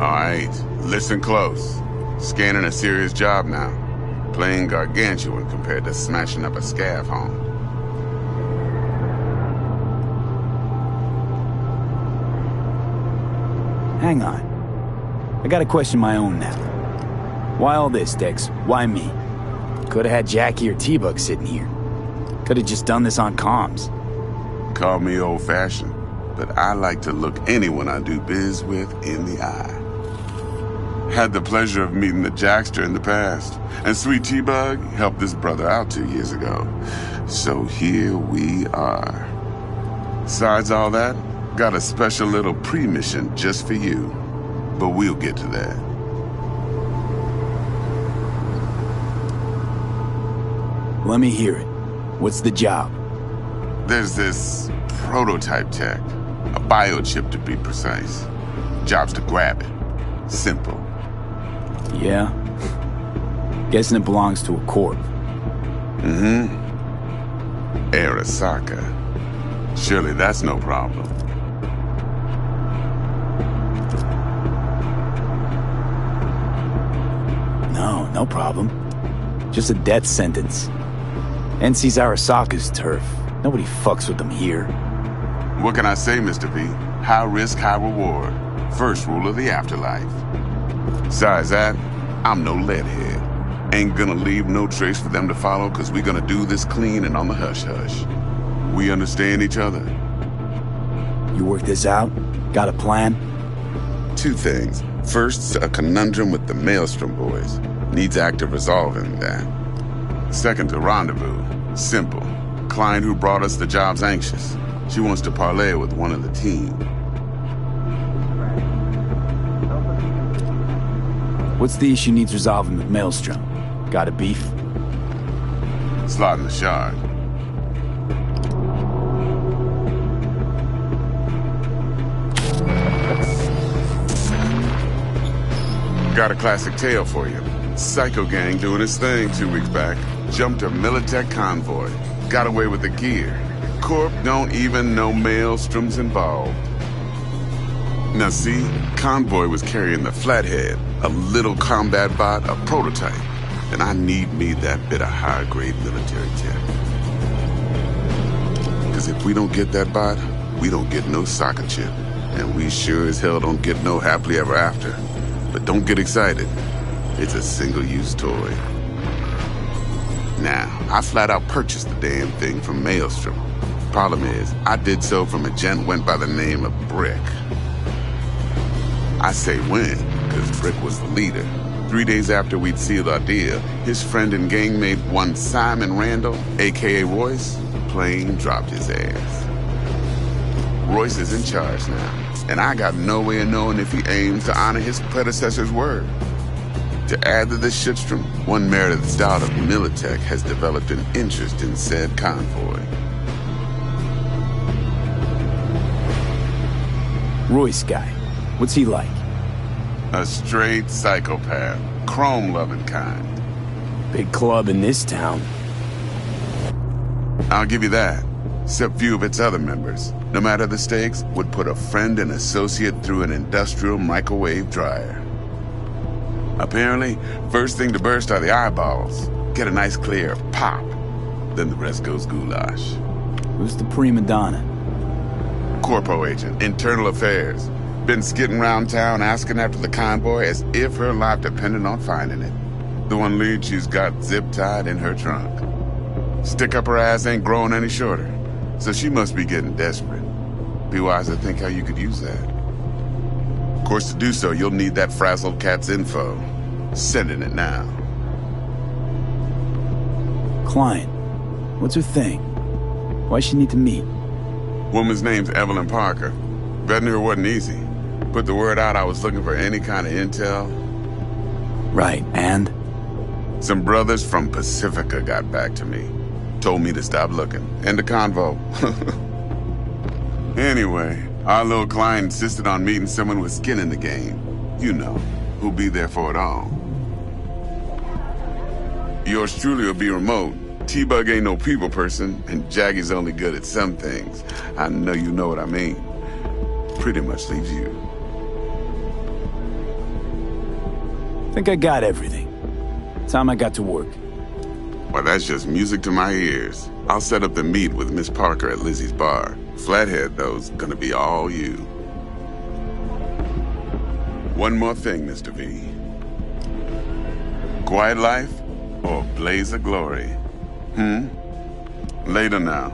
Alright, listen close. Scanning a serious job now. Playing gargantuan compared to smashing up a scav home. hang on. I gotta question my own now. Why all this, Dex? Why me? Could've had Jackie or T-Bug sitting here. Could've just done this on comms. Call me old-fashioned, but I like to look anyone I do biz with in the eye. Had the pleasure of meeting the Jackster in the past, and Sweet T-Bug helped this brother out 2 years ago. So here we are. Besides all that, got a special little pre-mission just for you. But we'll get to that. Let me hear it. What's the job? There's this prototype tech. A biochip to be precise. Job's to grab it. Simple. Yeah? Guessing it belongs to a corp. Mm-hmm. Arasaka. Surely that's no problem. No problem. Just a death sentence. NC's Arasaka's turf. Nobody fucks with them here. What can I say, Mr. P? High risk, high reward. First rule of the afterlife. Besides that, I'm no leadhead. Ain't gonna leave no trace for them to follow, cause we gonna do this clean and on the hush-hush. We understand each other. You work this out? Got a plan? 2 things. First, a conundrum with the Maelstrom boys. Needs active resolving that. Second, a rendezvous. Simple. Client who brought us the job's anxious. She wants to parlay with one of the team. What's the issue needs resolving with Maelstrom? Got a beef? Slot in the shard. Got a classic tale for you. Psycho gang doing his thing 2 weeks back. Jumped a Militech convoy. Got away with the gear. Corp don't even know Maelstrom's involved. Now see, convoy was carrying the Flathead, a little combat bot, a prototype. And I need me that bit of high-grade military tech. Because if we don't get that bot, we don't get no soccer chip. And we sure as hell don't get no happily ever after. But don't get excited. It's a single-use toy. Now, I flat out purchased the damn thing from Maelstrom. Problem is, I did so from a gent went by the name of Brick. I say when, because Brick was the leader. 3 days after we'd sealed our deal, his friend and gangmate, one Simon Randall, a.k.a. Royce, plain dropped his ass. Royce is in charge now. And I got no way of knowing if he aims to honor his predecessor's word. To add to this shitstrom, one merited stout of Militech has developed an interest in said convoy. Royce guy. What's he like? A straight psychopath. Chrome-loving kind. Big club in this town. I'll give you that. Except few of its other members, no matter the stakes, would put a friend and associate through an industrial microwave dryer. Apparently, first thing to burst are the eyeballs. Get a nice clear pop. Then the rest goes goulash. Who's the prima donna? Corpo agent, internal affairs. Been skidding around town asking after the convoy as if her life depended on finding it. The one lead she's got zip-tied in her trunk. Stick up her ass ain't growing any shorter. So she must be getting desperate. Be wise to think how you could use that. Of course, to do so, you'll need that frazzled cat's info. Sending it now. Client. What's her thing? Why she need to meet? Woman's name's Evelyn Parker. Vetting her wasn't easy. Put the word out I was looking for any kind of intel. Right, and? Some brothers from Pacifica got back to me. Told me to stop looking. End of convo. Anyway, our little client insisted on meeting someone with skin in the game. You know, who'll be there for it all. Yours truly will be remote. T-Bug ain't no people person, and Jaggy's only good at some things. I know you know what I mean. Pretty much leaves you. Think I got everything. Time I got to work. Well, that's just music to my ears. I'll set up the meet with Miss Parker at Lizzie's bar. Flathead, though's gonna be all you. One more thing, Mr. V. Quiet life or blaze of glory? Later now.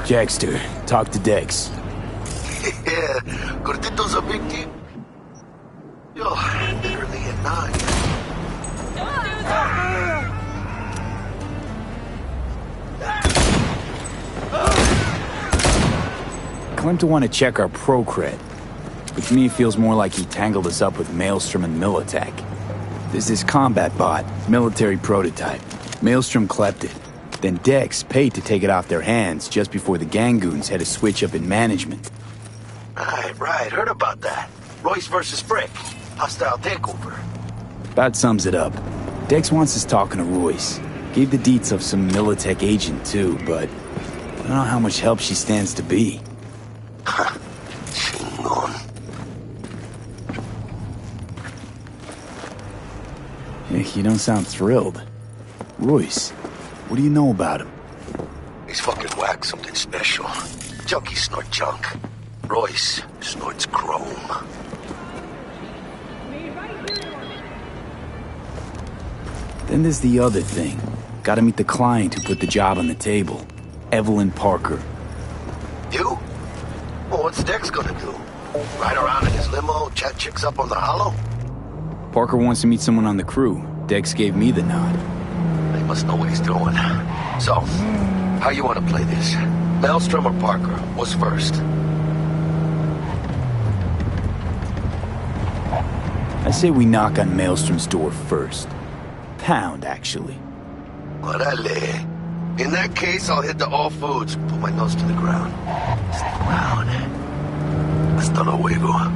Jackster, talk to Dex. Yeah, Gordito's a big deal. Yo, literally at 9. Claimed to want to check our pro cred, but to me it feels more like he tangled us up with Maelstrom and Militech. There's this combat bot, military prototype. Maelstrom clept it. Then Dex paid to take it off their hands just before the Gangoons had a switch up in management. Right, heard about that. Royce versus Frick. Hostile takeover. About sums it up. Dex wants us talking to Royce. Gave the deets of some Militech agent too, but I don't know how much help she stands to be. Hey, you don't sound thrilled. Royce, what do you know about him? He's fucking whack, something special. Junkies snort junk. Royce snorts chrome. Then there's the other thing. Gotta meet the client who put the job on the table. Evelyn Parker. You? Well, what's Dex gonna do? Ride around in his limo, chat chicks up on the hollow? Parker wants to meet someone on the crew. Dex gave me the nod. He must know what he's doing. So, how you want to play this? Maelstrom or Parker? What's first? I say we knock on Maelstrom's door first. Pound, actually. Orale. In that case, I'll hit the all foods, put my nose to the ground. Stay around. Hasta luego.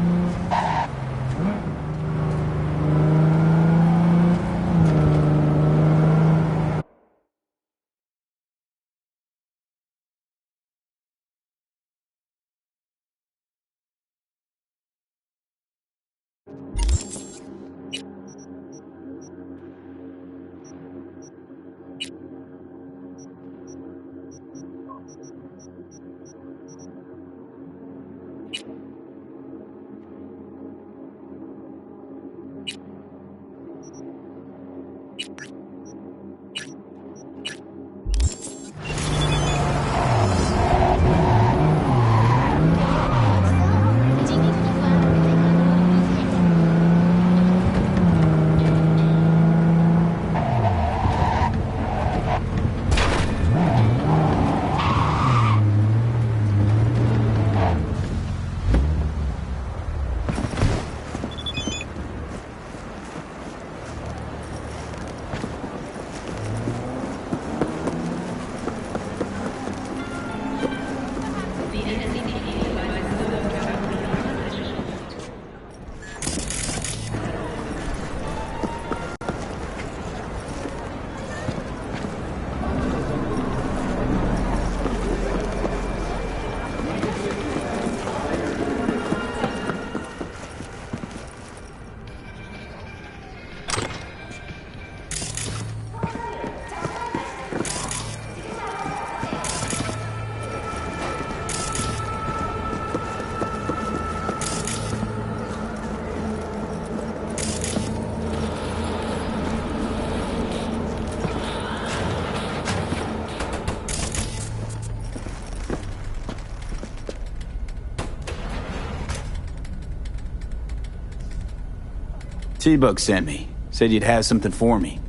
T-Bug sent me. Said you'd have something for me.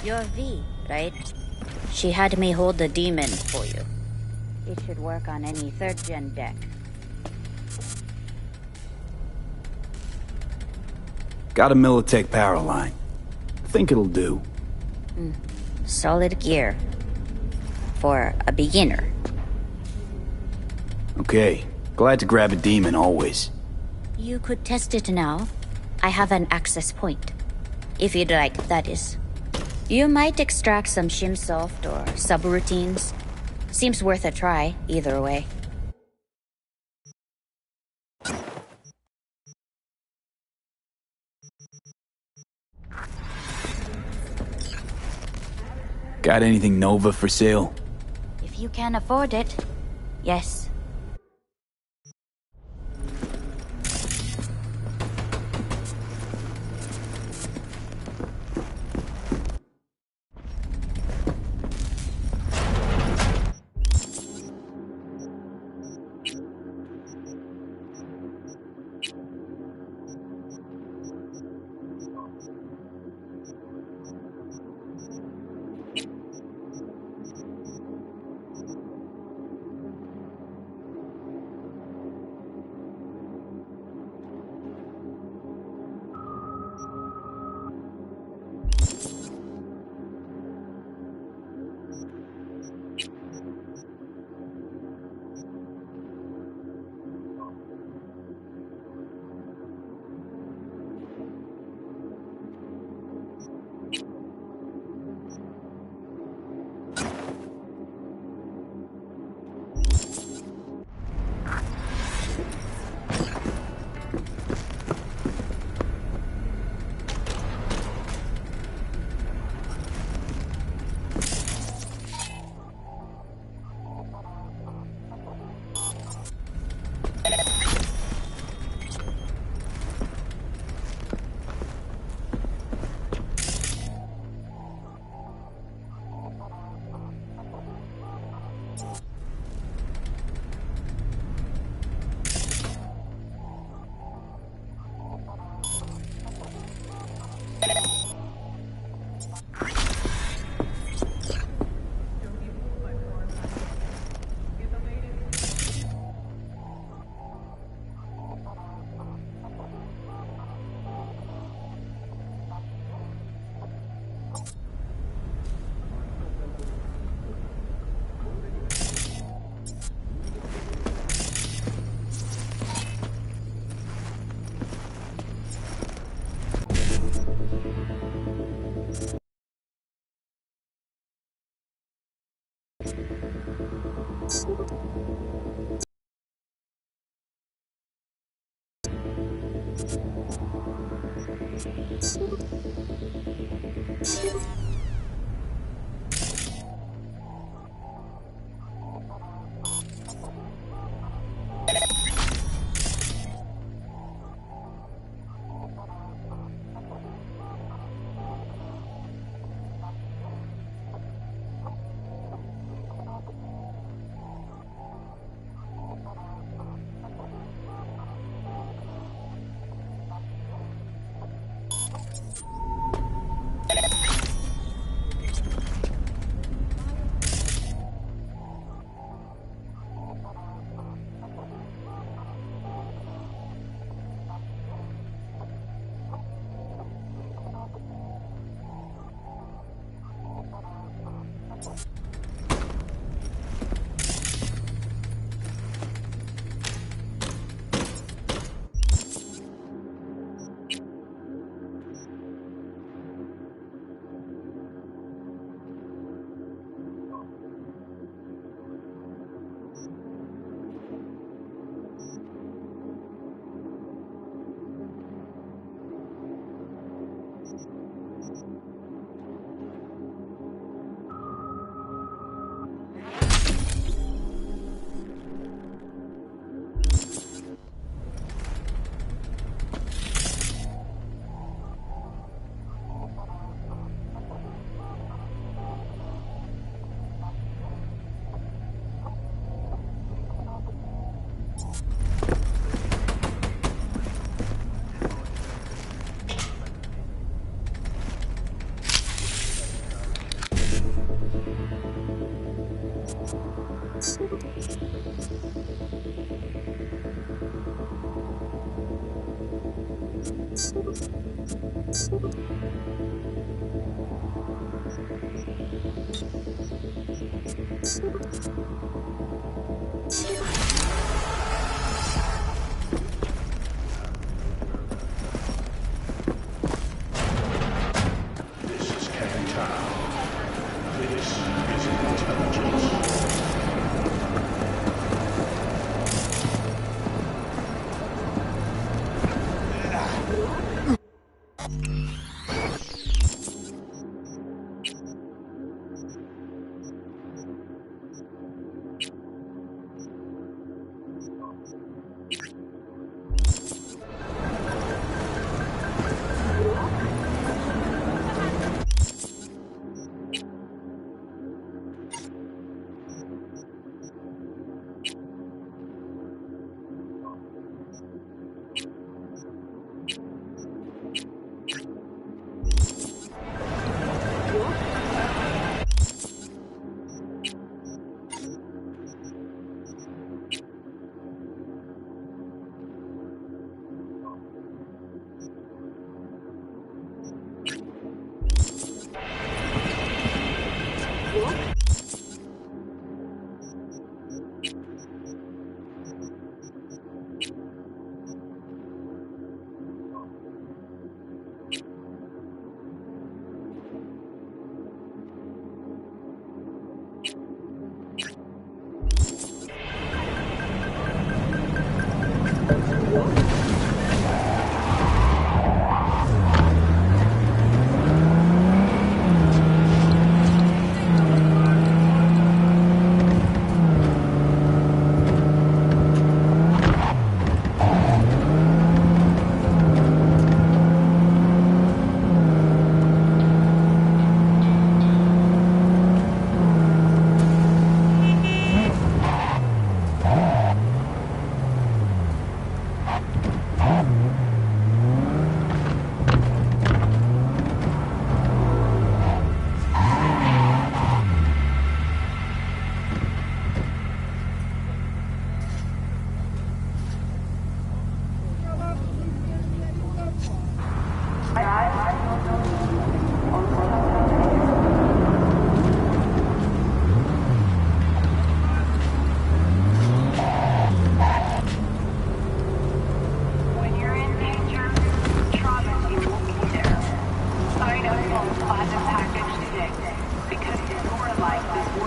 You're V, right? She had me hold the demon for you. It should work on any 3rd-gen deck. Got a Militech power line. Think it'll do. Solid gear. For a beginner. Okay. Glad to grab a demon always. You could test it now. I have an access point. If you'd like, that is. You might extract some shimsoft or subroutines. Seems worth a try, either way. Got anything Nova for sale? If you can afford it, yes.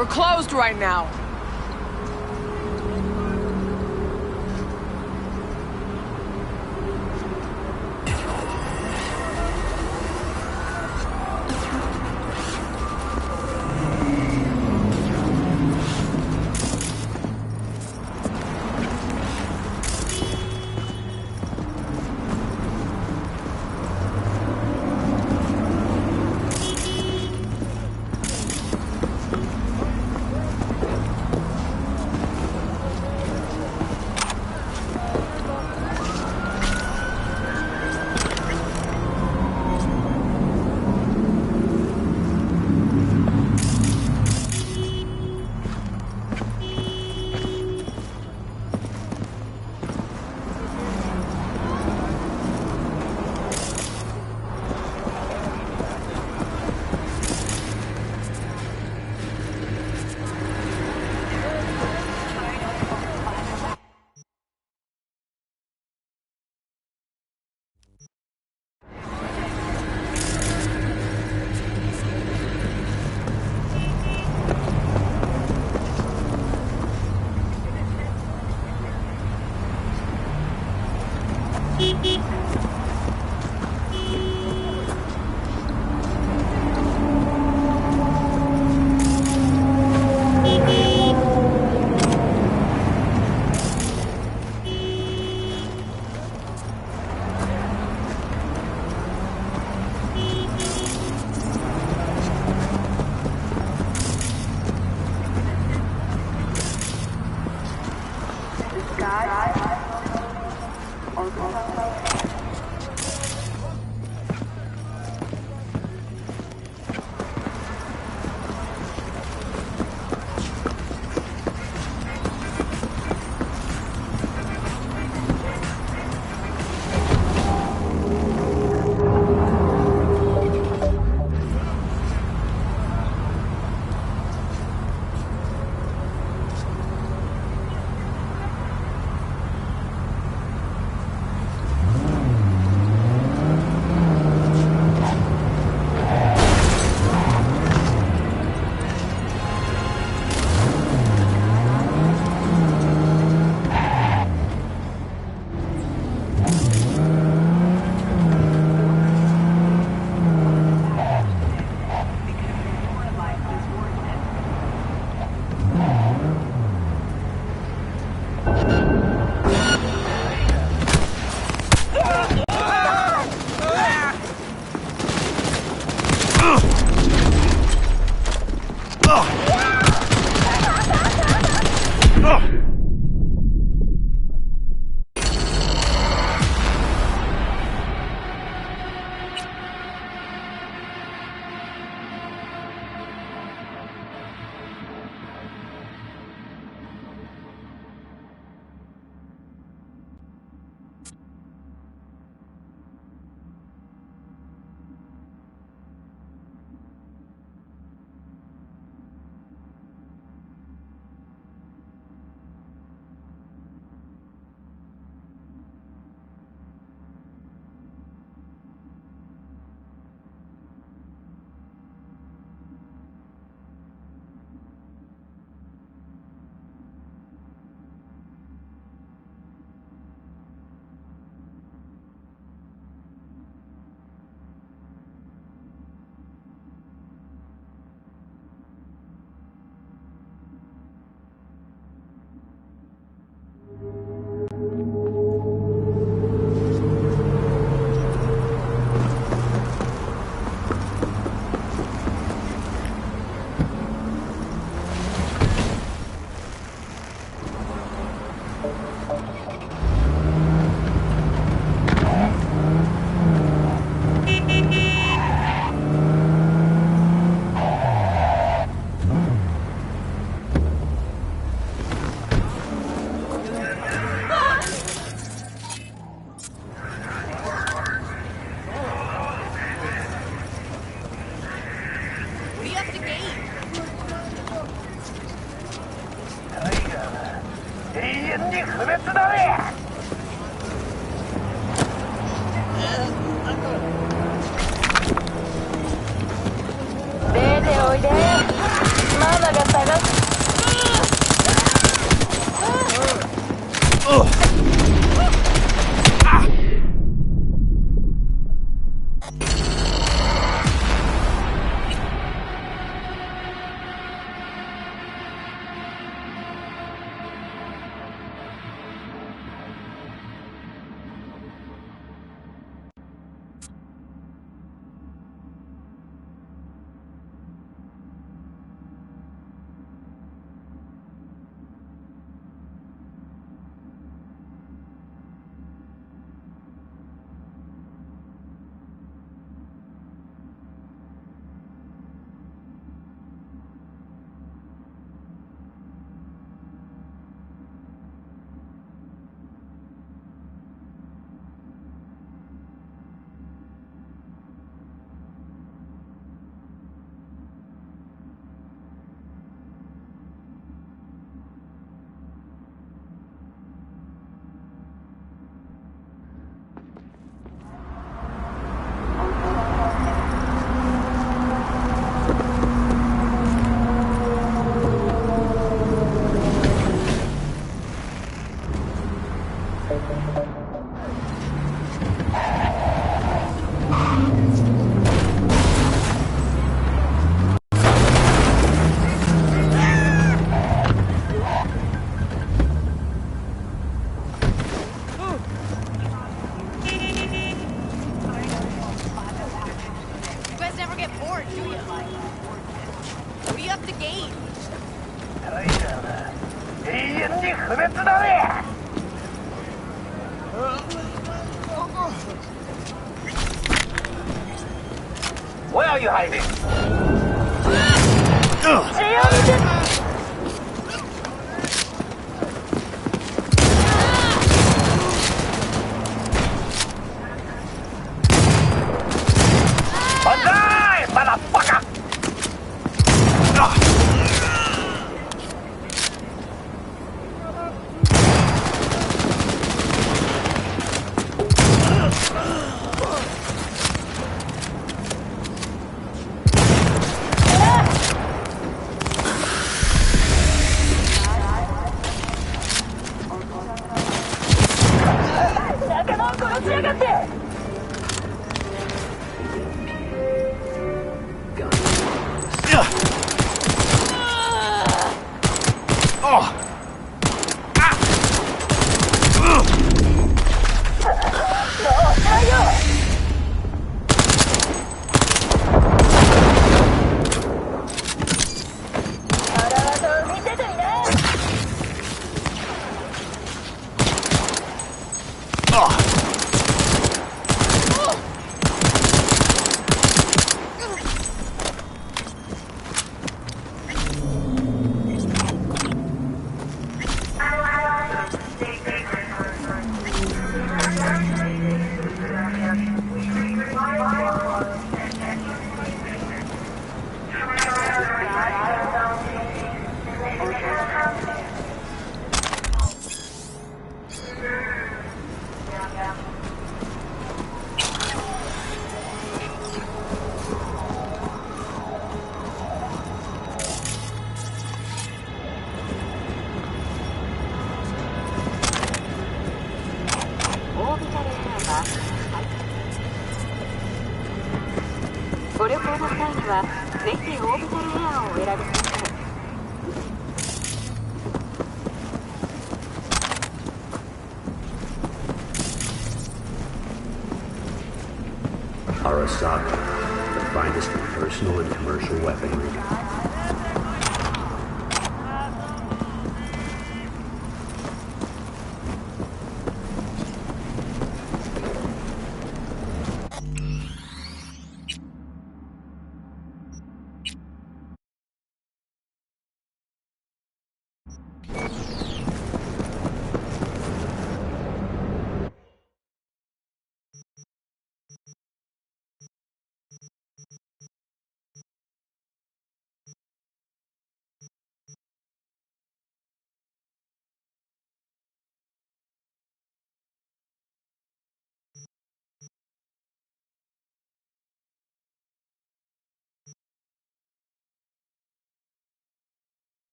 We're closed right now. have to gain? 永遠に不滅だね。出ておいで。ママが探す。Where are you hiding? Banzai, motherfucker! Arasaka, the finest in personal and commercial weaponry.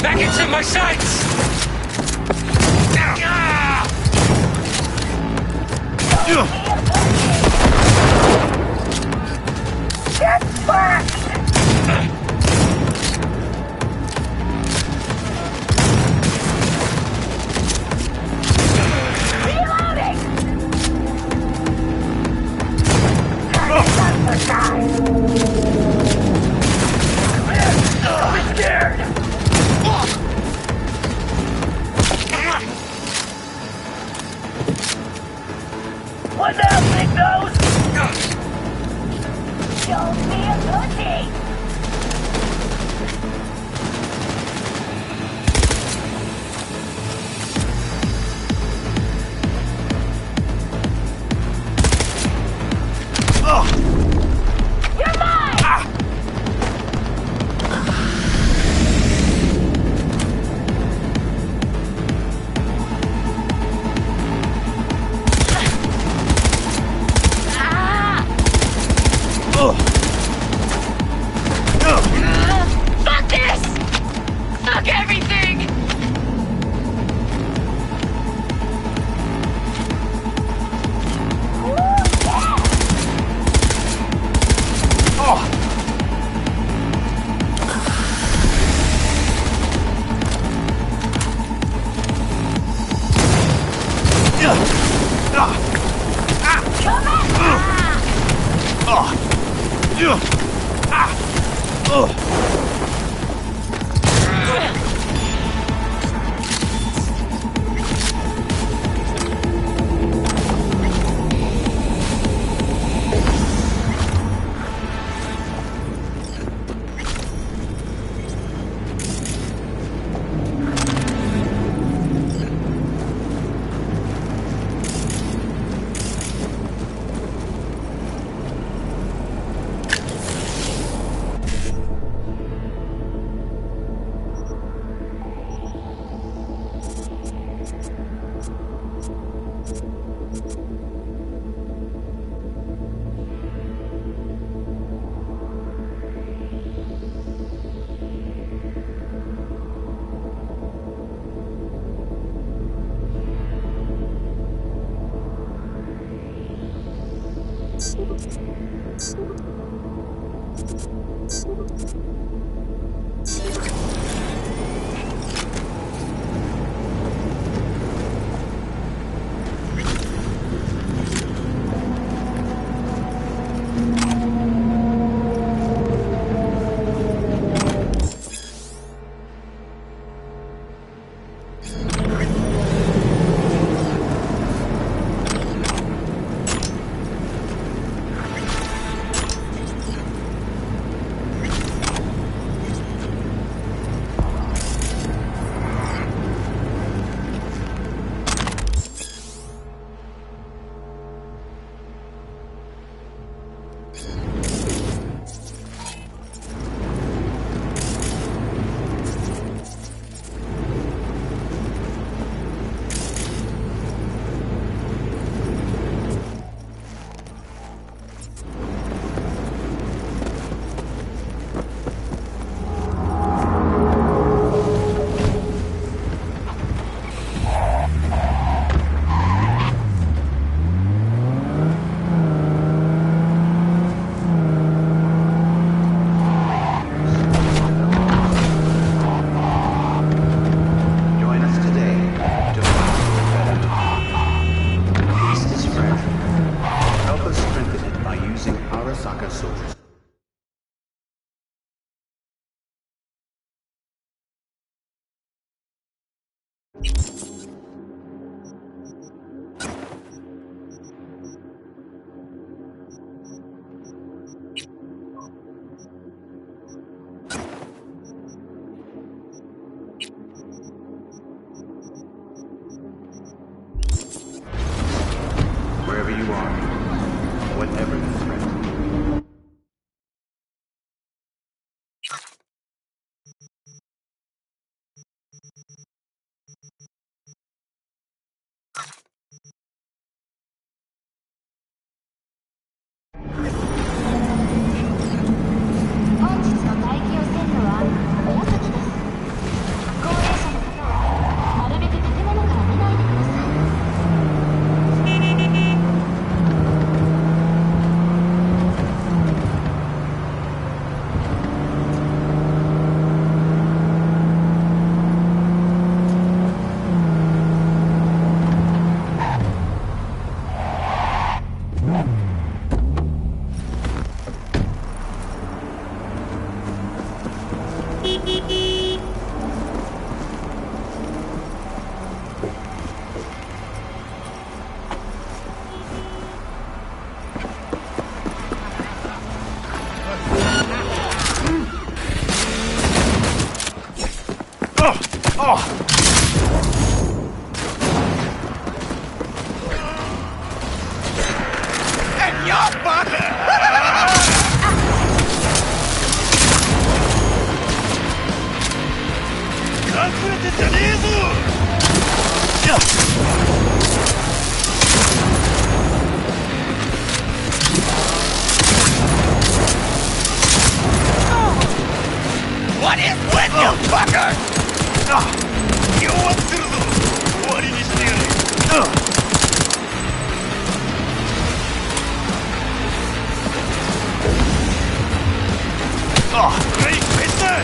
Back into my sights! Get back! Reloading! Time for time! Don't be scared! What now, big nose? Show me a goodie! You're mine! Fuck this! Fuck everything! Wherever you are, whatever the threat. What is with you, fucker? You want to do? What is this doing? Hey, mister!